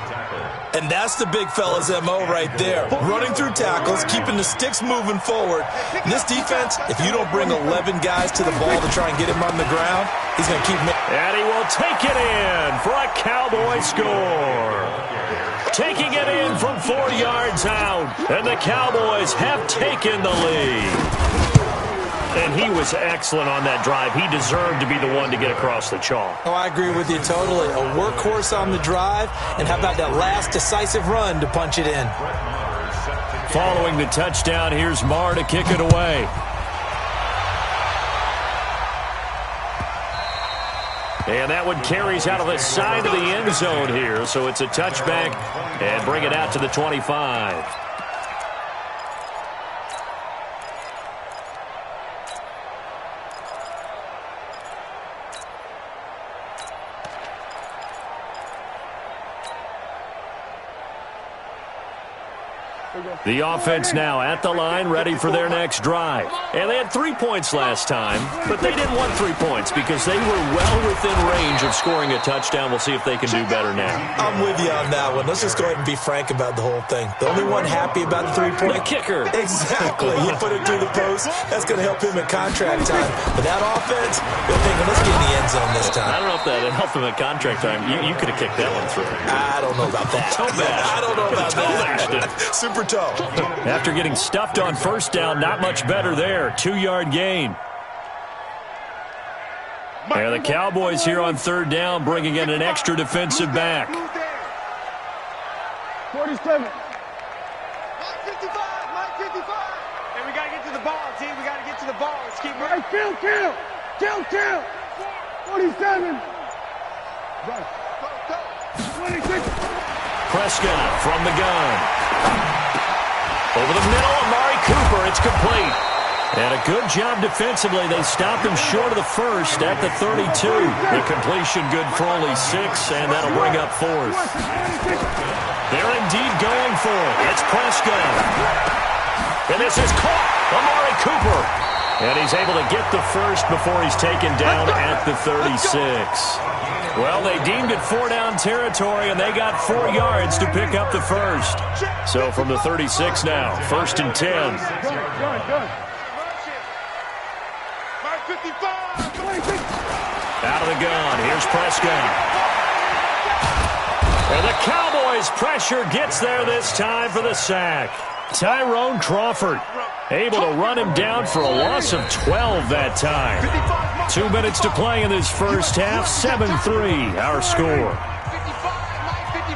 And that's the big fella's MO right there. Running through tackles, keeping the sticks moving forward. And this defense, if you don't bring 11 guys to the ball to try and get him on the ground, he's going to keep... And he will take it in for a Cowboy score. Taking it in from 4 yards out. And the Cowboys have taken the lead. And he was excellent on that drive. He deserved to be the one to get across the chalk. Oh, I agree with you totally. A workhorse on the drive, and how about that last decisive run to punch it in? Following the touchdown, here's Marr to kick it away. And that one carries out of the side of the end zone here, so it's a touchback and bring it out to the 25. The offense now at the line, ready for their next drive. And they had 3 points last time, but they didn't want 3 points because they were well within range of scoring a touchdown. We'll see if they can do better now. I'm with you on that one. Let's just go ahead and be frank about the whole thing. The only one happy about the 3-point... The kicker. Exactly. He put it through the post. That's going to help him at contract time. But that offense, they're thinking, let's get in the end zone this time. I don't know if that helped him at contract time. You could have kicked that one through. I don't know about that. I don't know about that. Super toe. After getting stuffed on first down, not much better there. 2-yard gain. And the Cowboys here on third down bringing in an extra defensive back. 47. Mike 55. And we got to get to the ball, team. We got to get to the ball. Let's keep moving. Hey, kill. 47. Right. 26. Prescott from the gun. Over the middle, Amari Cooper. It's complete. And a good job defensively. They stopped him short of the first at the 32. The completion good for only 6, and that'll bring up 4th. They're indeed going for it. It's Prescott. And this is caught. Amari Cooper. And he's able to get the first before he's taken down at the 36. Well, they deemed it 4-down territory, and they got 4 yards to pick up the first. So from the 36 now, 1st and 10. Out of the gun, here's Prescott. And the Cowboys' pressure gets there this time for the sack. Tyrone Crawford able to run him down for a loss of 12 that time. 2 minutes to play in this first half, 7-3 our score.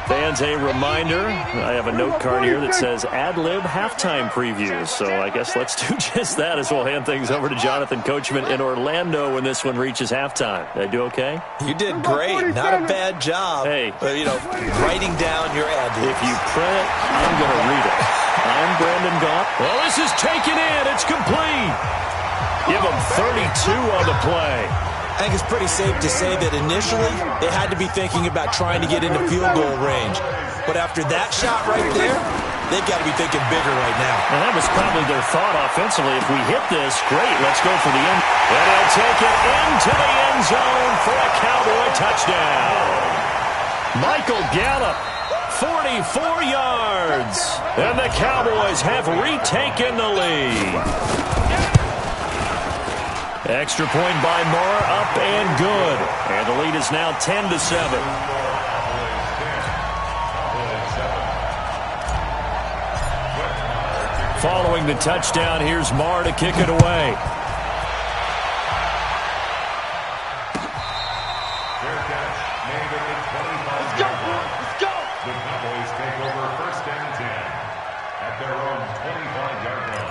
Fans, a reminder, I have a note card here that says ad-lib halftime previews. So I guess let's do just that as we'll hand things over to Jonathan Coachman in Orlando when this one reaches halftime. Did I do okay? You did great. Not a bad job. Hey. Writing down your ad-libs. If you print it, I'm going to read it. I'm Brandon Goff. Well, this is taken in. It's complete. Give them 32 on the play. I think it's pretty safe to say that initially they had to be thinking about trying to get into field goal range. But after that shot right there, they've got to be thinking bigger right now. And that was probably their thought offensively. If we hit this, great, let's go for the end. And they'll take it into the end zone for a Cowboy touchdown. Michael Gallup, 44 yards. And the Cowboys have retaken the lead. Extra point by Moore, up and good. And the lead is now 10-7. Following the touchdown, here's Moore to kick it away. Fair catch made at the 25-yard line. Let's go! The Cowboys take over 1st and 10 at their own 25-yard line.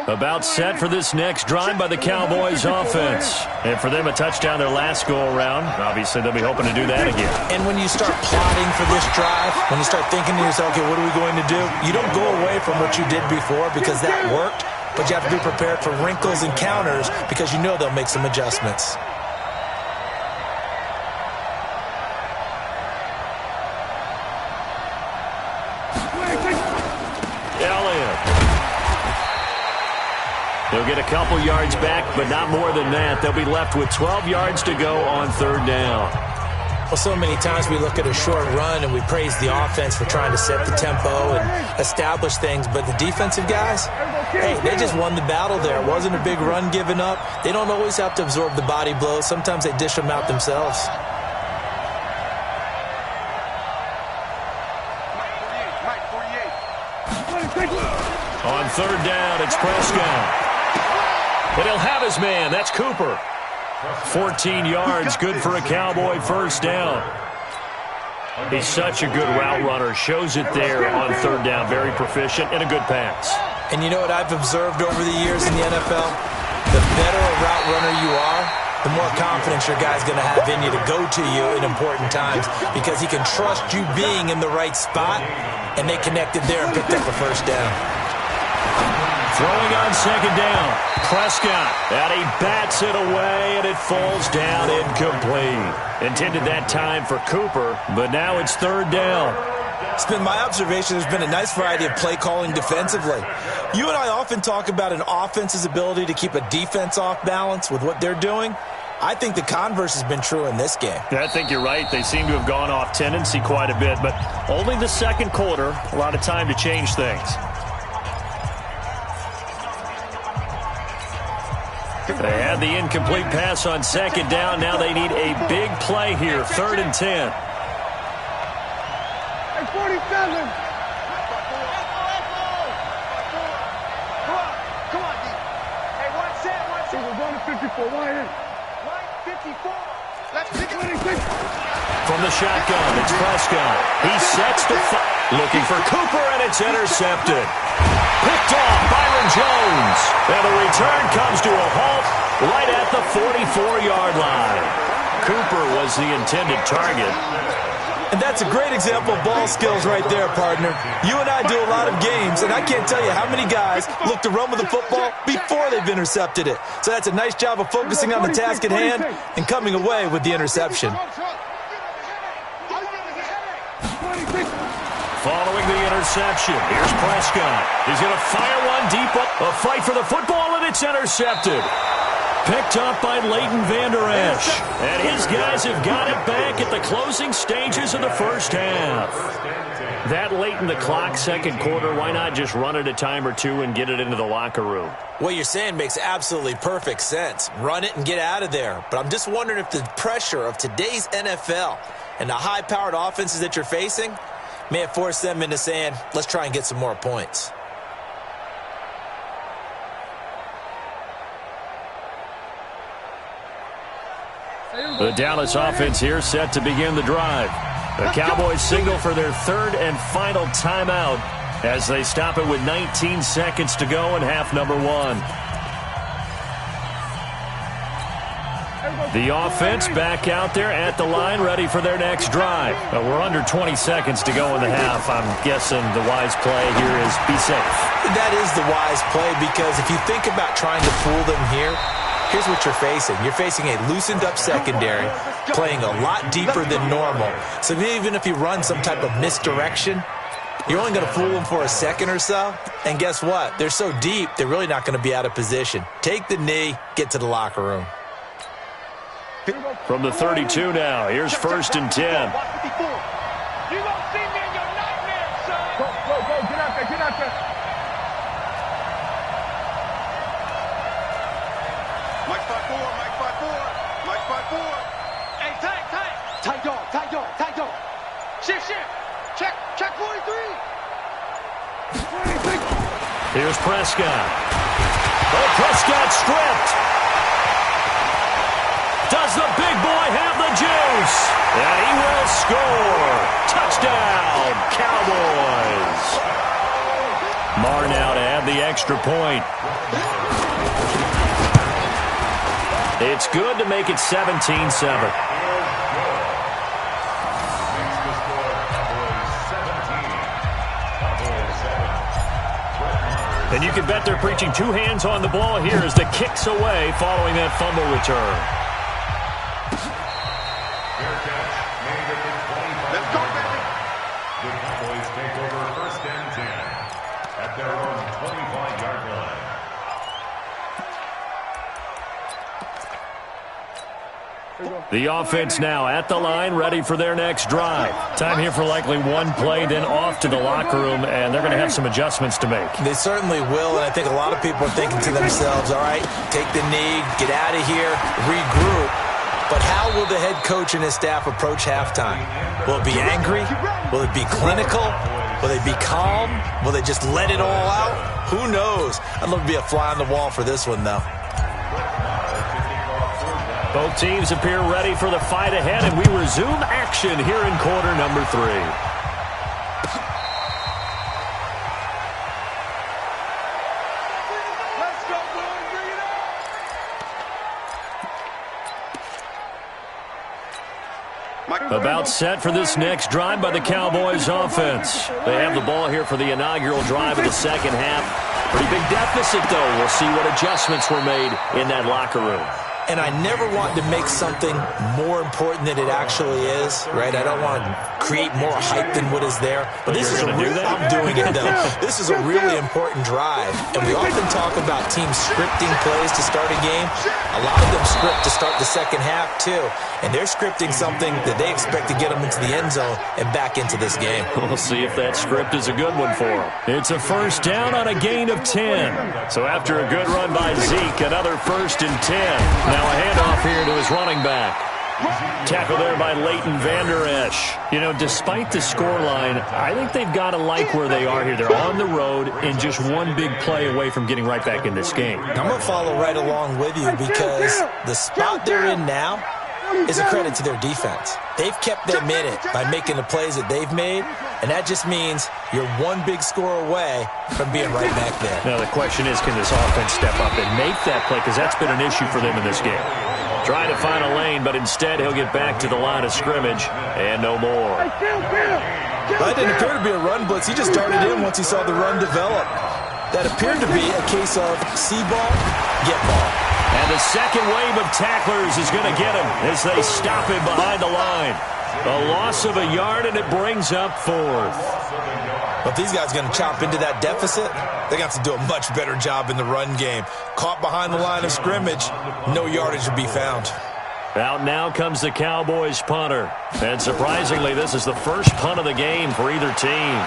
About set for this next drive by the Cowboys offense. And for them, a touchdown their last go-around. Obviously, they'll be hoping to do that again. And when you start plotting for this drive, when you start thinking to yourself, okay, what are we going to do? You don't go away from what you did before because that worked, but you have to be prepared for wrinkles and counters because you know they'll make some adjustments. They'll get a couple yards back, but not more than that. They'll be left with 12 yards to go on 3rd down. Well, so many times we look at a short run and we praise the offense for trying to set the tempo and establish things, but the defensive guys, hey, they just won the battle there. It wasn't a big run given up. They don't always have to absorb the body blows. Sometimes they dish them out themselves. On 3rd down, it's Prescott. But he'll have his man. That's Cooper. 14 yards, good for a Cowboy 1st down. He's such a good route runner. Shows it there on 3rd down. Very proficient and a good pass. And you know what I've observed over the years in the NFL? The better a route runner you are, the more confidence your guy's going to have in you to go to you in important times because he can trust you being in the right spot, and they connected there and picked up a 1st down. Throwing on 2nd down. Prescott, and he bats it away, and it falls down incomplete. Intended that time for Cooper, but now it's 3rd down. It's been my observation there's been a nice variety of play calling defensively. You and I often talk about an offense's ability to keep a defense off balance with what they're doing. I think the converse has been true in this game. I think you're right. They seem to have gone off tendency quite a bit, but only the 2nd quarter, a lot of time to change things. They had the incomplete pass on 2nd down. Now they need a big play here, 3rd and 10. Hey, 47. Come on, D. Hey, one set. We're going to 54. Why in? 54. Let's pick it. 26. From the shotgun, it's Prescott. He sets the looking for Cooper, and it's intercepted. Picked off Byron Jones. And the return comes to a halt right at the 44-yard line. Cooper was the intended target. And that's a great example of ball skills right there, partner. You and I do a lot of games, and I can't tell you how many guys look to run with the football before they've intercepted it. So that's a nice job of focusing on the task at hand and coming away with the interception. Following the interception, here's Prescott. He's going to fire one deep. A fight for the football, and it's intercepted. Picked up by Leighton Vander Esch. And his guys have got it back at the closing stages of the first half. That late in the clock, second quarter, why not just run it a time or two and get it into the locker room? What you're saying makes absolutely perfect sense. Run it and get out of there. But I'm just wondering if the pressure of today's NFL and the high-powered offenses that you're facing may have forced them into saying, let's try and get some more points. The Dallas offense here set to begin the drive. The Cowboys signal for their third and final timeout as they stop it with 19 seconds to go in half number one. The offense back out there at the line, ready for their next drive. We're under 20 seconds to go in the half. I'm guessing the wise play here is be safe. That is the wise play, because if you think about trying to fool them here, here's what you're facing. You're facing a loosened-up secondary, playing a lot deeper than normal. So even if you run some type of misdirection, you're only going to fool them for a second or so. And guess what? They're so deep, they're really not going to be out of position. Take the knee, get to the locker room. From the 32 now, here's first and 10. You gonna see me in your nightmares, son. Go, get out there, get out there. Mike 5-4. Hey, tight dog. Shift. Check 43. Here's Prescott. Oh, Prescott stripped. Does the big boy have the juice? And he will score. Touchdown, Cowboys. Marr now to add the extra point. It's good to make it 17-7. And you can bet they're preaching two hands on the ball here as the kick's away following that fumble return. Let's go, baby. The Cowboys take over first and 10 at their own 25-yard line. The offense now at the line, ready for their next drive. Time here for likely one play, then off to the locker room, and they're going to have some adjustments to make. They certainly will, and I think a lot of people are thinking to themselves, all right, take the knee, get out of here, regroup. But how will the head coach and his staff approach halftime? Will it be angry? Will it be clinical? Will they be calm? Will they just let it all out? Who knows? I'd love to be a fly on the wall for this one, though. Both teams appear ready for the fight ahead, and we resume action here in quarter number 3. Let's go, boys. Bring it up. About set for this next drive by the Cowboys offense. They have the ball here for the inaugural drive of the second half. Pretty big deficit, though. We'll see what adjustments were made in that locker room. And I never want to make something more important than it actually is, right? I don't want to create more hype than what is there. But this is I'm doing it, though. This is a really important drive. And we often talk about teams scripting plays to start a game. A lot of them script to start the second half, too. And they're scripting something that they expect to get them into the end zone and back into this game. We'll see if that script is a good one for them. It's a first down on a gain of 10. So after a good run by Zeke, another first and 10. Now a handoff here to his running back. Tackle there by Leighton Vander Esch. You know, despite the scoreline, I think they've got to like where they are here. They're on the road and just one big play away from getting right back in this game. I'm going to follow right along with you because the spot they're in now is a credit to their defense. They've kept them in it by making the plays that they've made, and that just means you're one big score away from being right back there. Now the question is, can this offense step up and make that play? Because that's been an issue for them in this game. Trying to find a lane, but instead he'll get back to the line of scrimmage and no more. That didn't appear to be a run blitz. He just darted in once he saw the run develop. That appeared to be a case of see ball, get ball. And the second wave of tacklers is going to get him as they stop him behind the line. A loss of a yard, and it brings up fourth. But if these guys are going to chop into that deficit, they got to do a much better job in the run game. Caught behind the line of scrimmage, no yardage to be found. Out now comes the Cowboys punter. And surprisingly, this is the first punt of the game for either team.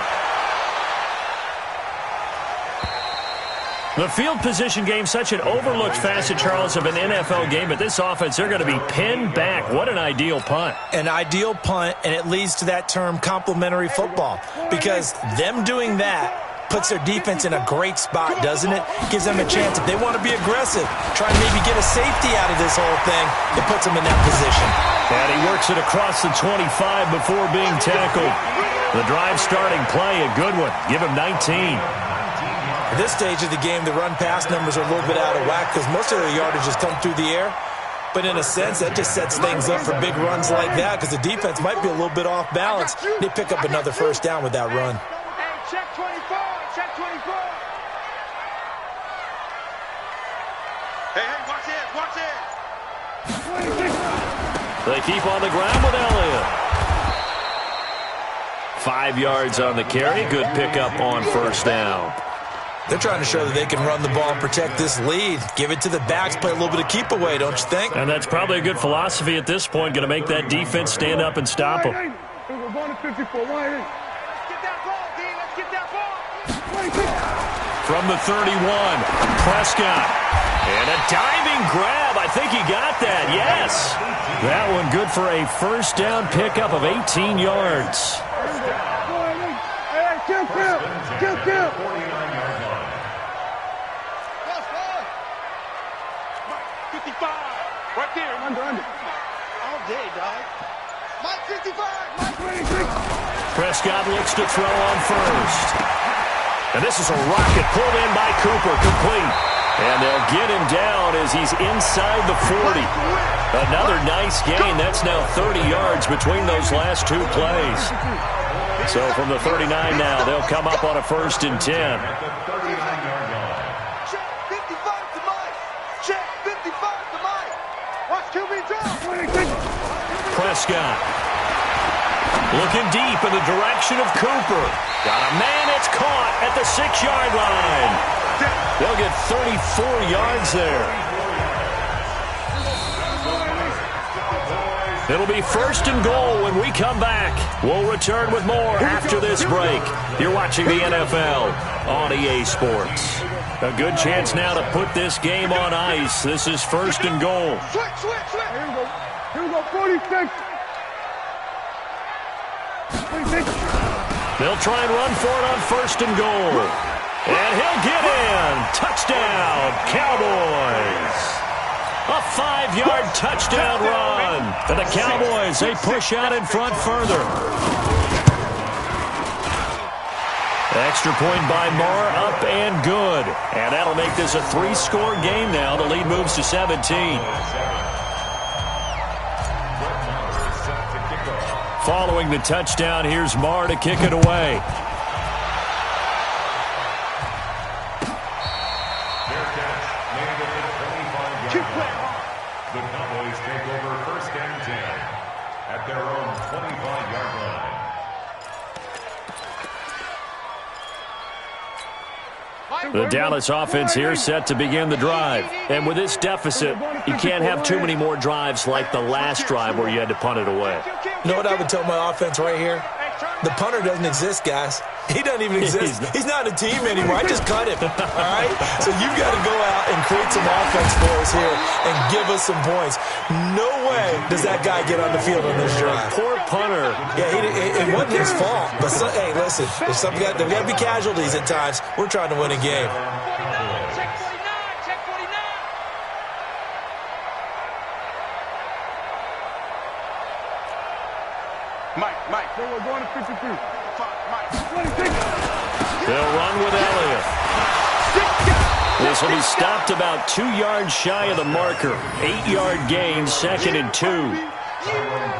The field position game, such an overlooked facet, Charles, of an NFL game. But this offense, they're going to be pinned back. What an ideal punt. An ideal punt, and it leads to that term complementary football. Because them doing that puts their defense in a great spot, doesn't it? Gives them a chance. If they want to be aggressive, try and maybe get a safety out of this whole thing, it puts them in that position. And he works it across the 25 before being tackled. The drive starting play, a good one. Give him 19. At this stage of the game, the run-pass numbers are a little bit out of whack because most of the yardage has come through the air. But in a sense, that just sets things up for big runs like that because the defense might be a little bit off balance. They pick up another first down with that run. Hey, check 24, check 24. Hey, watch it, watch it. They keep on the ground with Elliott. 5 yards on the carry. Good pickup on first down. They're trying to show that they can run the ball and protect this lead. Give it to the backs, play a little bit of keep away, don't you think? And that's probably a good philosophy at this point. Going to make that defense stand up and stop them. We're going to 54. Let's get that ball, D. Let's get that ball. From the 31, Prescott. And a diving grab. I think he got that. Yes. That one good for a first down pickup of 18 yards. Hey, kill. 55. Right there. Under. All day, dog. Mike 55. Mike 26. Prescott looks to throw on first. And this is a rocket pulled in by Cooper, complete. And they'll get him down as he's inside the 40. Another nice gain. That's now 30 yards between those last two plays. So from the 39 now, they'll come up on a 1st and 10. Check 55 to Mike. Check 55 to Mike. Watch QB drop. Prescott looking deep in the direction of Cooper. Got a man, it's caught at the 6-yard line. They'll get 34 yards there. It'll be 1st and goal when we come back. We'll return with more after this break. You're watching the NFL on EA Sports. A good chance now to put this game on ice. This is 1st and goal. Switch. Here we go, 46. They'll try and run for it on 1st and goal. And he'll get in. Touchdown, Cowboys. A 5-yard touchdown run. And the Cowboys, they push out in front further. Extra point by Marr, up and good. And that'll make this a 3-score game now. The lead moves to 17. Following the touchdown, here's Marr to kick it away. The Cowboys take over 1st and 10 at their own 25-yard line. The Dallas offense here set to begin the drive. And with this deficit, you can't have too many more drives like the last drive where you had to punt it away. You know what I would tell my offense right here? The punter doesn't exist, guys. He doesn't even exist. He's not a team anymore. I just cut him, all right? So you've got to go out and create some offense for us here and give us some points. No way does that guy get on the field on this drive. Poor punter. Yeah, it wasn't his fault. But, hey, listen, there's got to be casualties at times. We're trying to win a game. Check 49. Check 49. Mike. We're going to 53. Mike. 26. They'll run with Elliott. This will be stopped about 2 yards shy of the marker. 8-yard gain, 2nd and 2.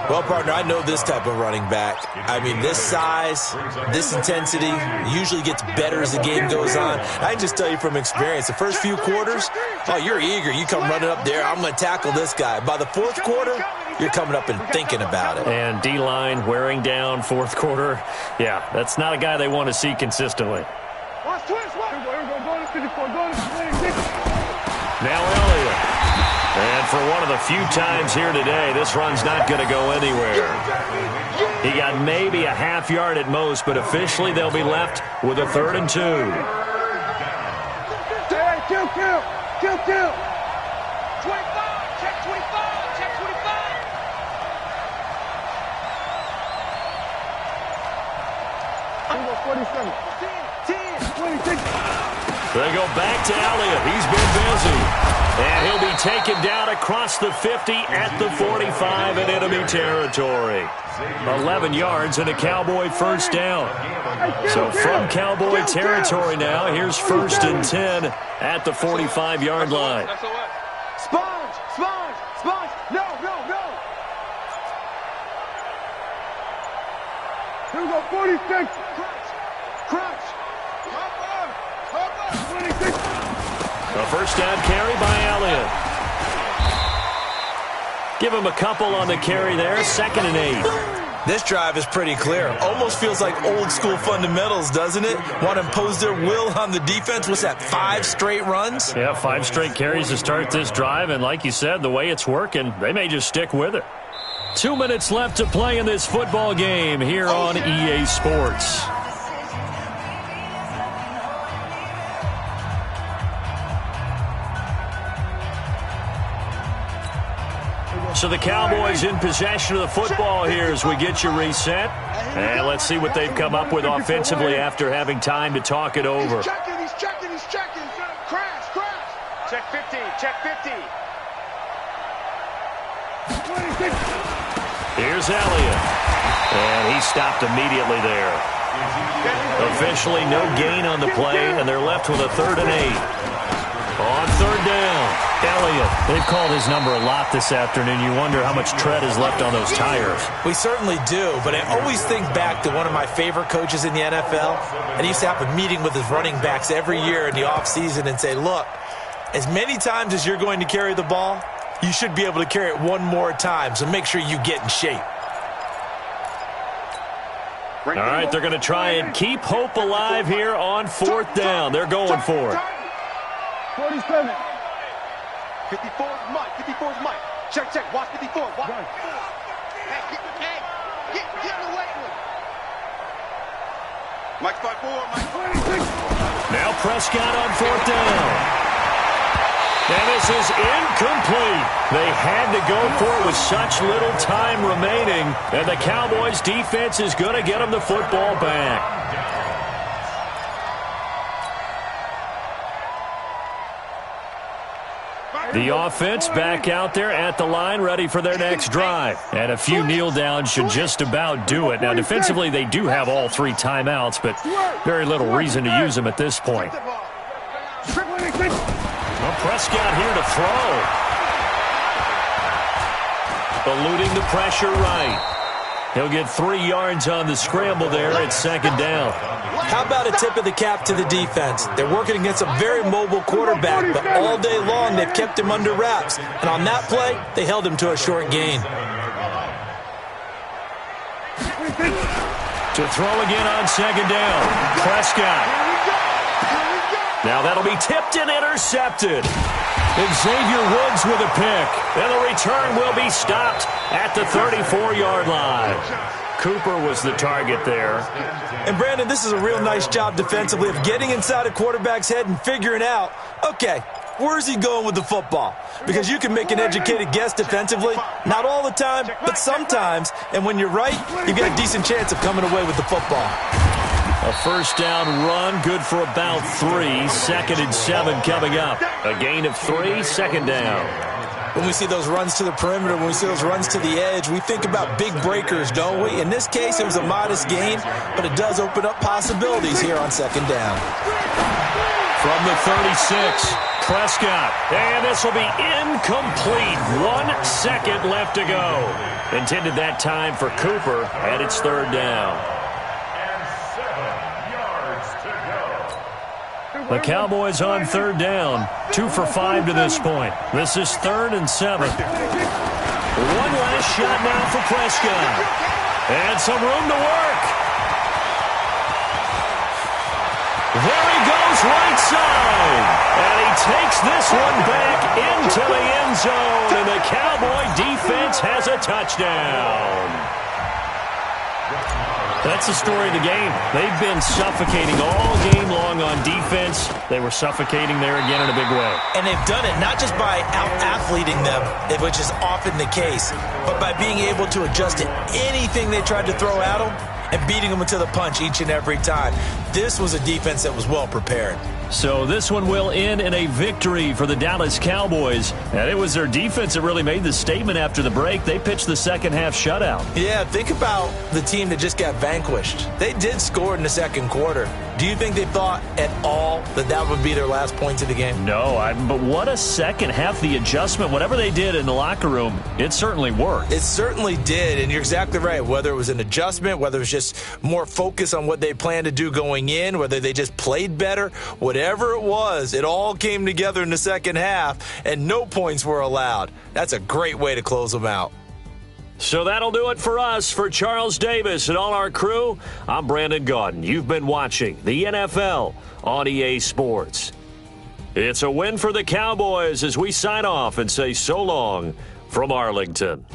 Well, partner, I know this type of running back. I mean, this size, this intensity usually gets better as the game goes on. I can just tell you from experience, the first few quarters, oh, you're eager. You come running up there, I'm going to tackle this guy. By the fourth quarter, you're coming up and thinking about it. And D-line wearing down fourth quarter. Yeah, that's not a guy they want to see consistently. Now Elliott. And for one of the few times here today, this run's not going to go anywhere. He got maybe a half yard at most, but officially they'll be left with a 3rd and 2. Hey, kill. 25, check 25, check 25. I'm going 47. 10, 26. They go back to Elliott. He's been busy. And he'll be taken down across the 50 at the 45 in enemy territory. 11 yards and a Cowboy first down. So from Cowboy territory now, here's 1st and 10 at the 45-yard line. Sponge. No. Here we go, 46. Crunch. 26. A first down carry by Elliott. Give him a couple on the carry there. 2nd and 8. This drive is pretty clear. Almost feels like old school fundamentals, doesn't it? Want to impose their will on the defense. What's that, 5 straight runs? Yeah, 5 straight carries to start this drive. And like you said, the way it's working, they may just stick with it. 2 minutes left to play in this football game here on EA Sports. So the Cowboys in possession of the football here as we get you reset. And let's see what they've come up with offensively after having time to talk it over. He's checking. Crash. Check 50. 26. Here's Elliott. And he stopped immediately there. Officially no gain on the play, and they're left with a 3rd and 8. On 3rd down, Elliott. They've called his number a lot this afternoon. You wonder how much tread is left on those tires. We certainly do, but I always think back to one of my favorite coaches in the NFL, and he used to have a meeting with his running backs every year in the offseason and say, look, as many times as you're going to carry the ball, you should be able to carry it one more time, so make sure you get in shape. All right, they're going to try and keep hope alive here on 4th down. They're going for it. 47. 54's Mike. Check. Watch 54. Watch. Hey, get away with it. Mike's 5-4. Mike 26. Now Prescott on 4th down. And this is incomplete. They had to go for it with such little time remaining. And the Cowboys defense is going to get them the football back. The offense back out there at the line, ready for their next drive. And a few kneel downs should just about do it. Now, defensively, they do have all 3 timeouts, but very little reason to use them at this point. Well, Prescott here to throw. Eluding the pressure right. He'll get 3 yards on the scramble there at 2nd down. How about a tip of the cap to the defense? They're working against a very mobile quarterback, but all day long they've kept him under wraps. And on that play, they held him to a short gain. To throw again on 2nd down. Prescott. Now that'll be tipped and intercepted. Xavier Woods with a pick. And the return will be stopped at the 34-yard line. Cooper was the target there. And, Brandon, this is a real nice job defensively of getting inside a quarterback's head and figuring out, okay, where's he going with the football? Because you can make an educated guess defensively. Not all the time, but sometimes. And when you're right, you've got a decent chance of coming away with the football. A first down run, good for about 3. 2nd and 7 coming up. A gain of 3, 2nd down. When we see those runs to the perimeter, when we see those runs to the edge, we think about big breakers, don't we? In this case, it was a modest gain, but it does open up possibilities here on 2nd down. From the 36, Prescott. And this will be incomplete. 1 second left to go. Intended that time for Cooper, and it's third down. And 7 yards to go. The Cowboys on third down. 2 for 5 to this point. This is 3rd and 7. One last shot now for Prescott. And some room to work. There he goes, right side. And he takes this one back into the end zone. And the Cowboy defense has a touchdown. That's the story of the game. They've been suffocating all game long on defense. They were suffocating there again in a big way. And they've done it not just by out-athleting them, which is often the case, but by being able to adjust to anything they tried to throw at them and beating them to the punch each and every time. This was a defense that was well prepared. So this one will end in a victory for the Dallas Cowboys. And it was their defense that really made the statement after the break. They pitched the second half shutout. Yeah, think about the team that just got vanquished. They did score in the second quarter. Do you think they thought at all that that would be their last points of the game? No, but what a second half. The adjustment, whatever they did in the locker room, it certainly worked. It certainly did, and you're exactly right. Whether it was an adjustment, whether it was just more focus on what they planned to do going in, whether they just played better, whatever it was, it all came together in the second half, and no points were allowed. That's a great way to close them out. So that'll do it for us. For Charles Davis and all our crew, I'm Brandon Gaudin. You've been watching the NFL on EA Sports. It's a win for the Cowboys as we sign off and say so long from Arlington.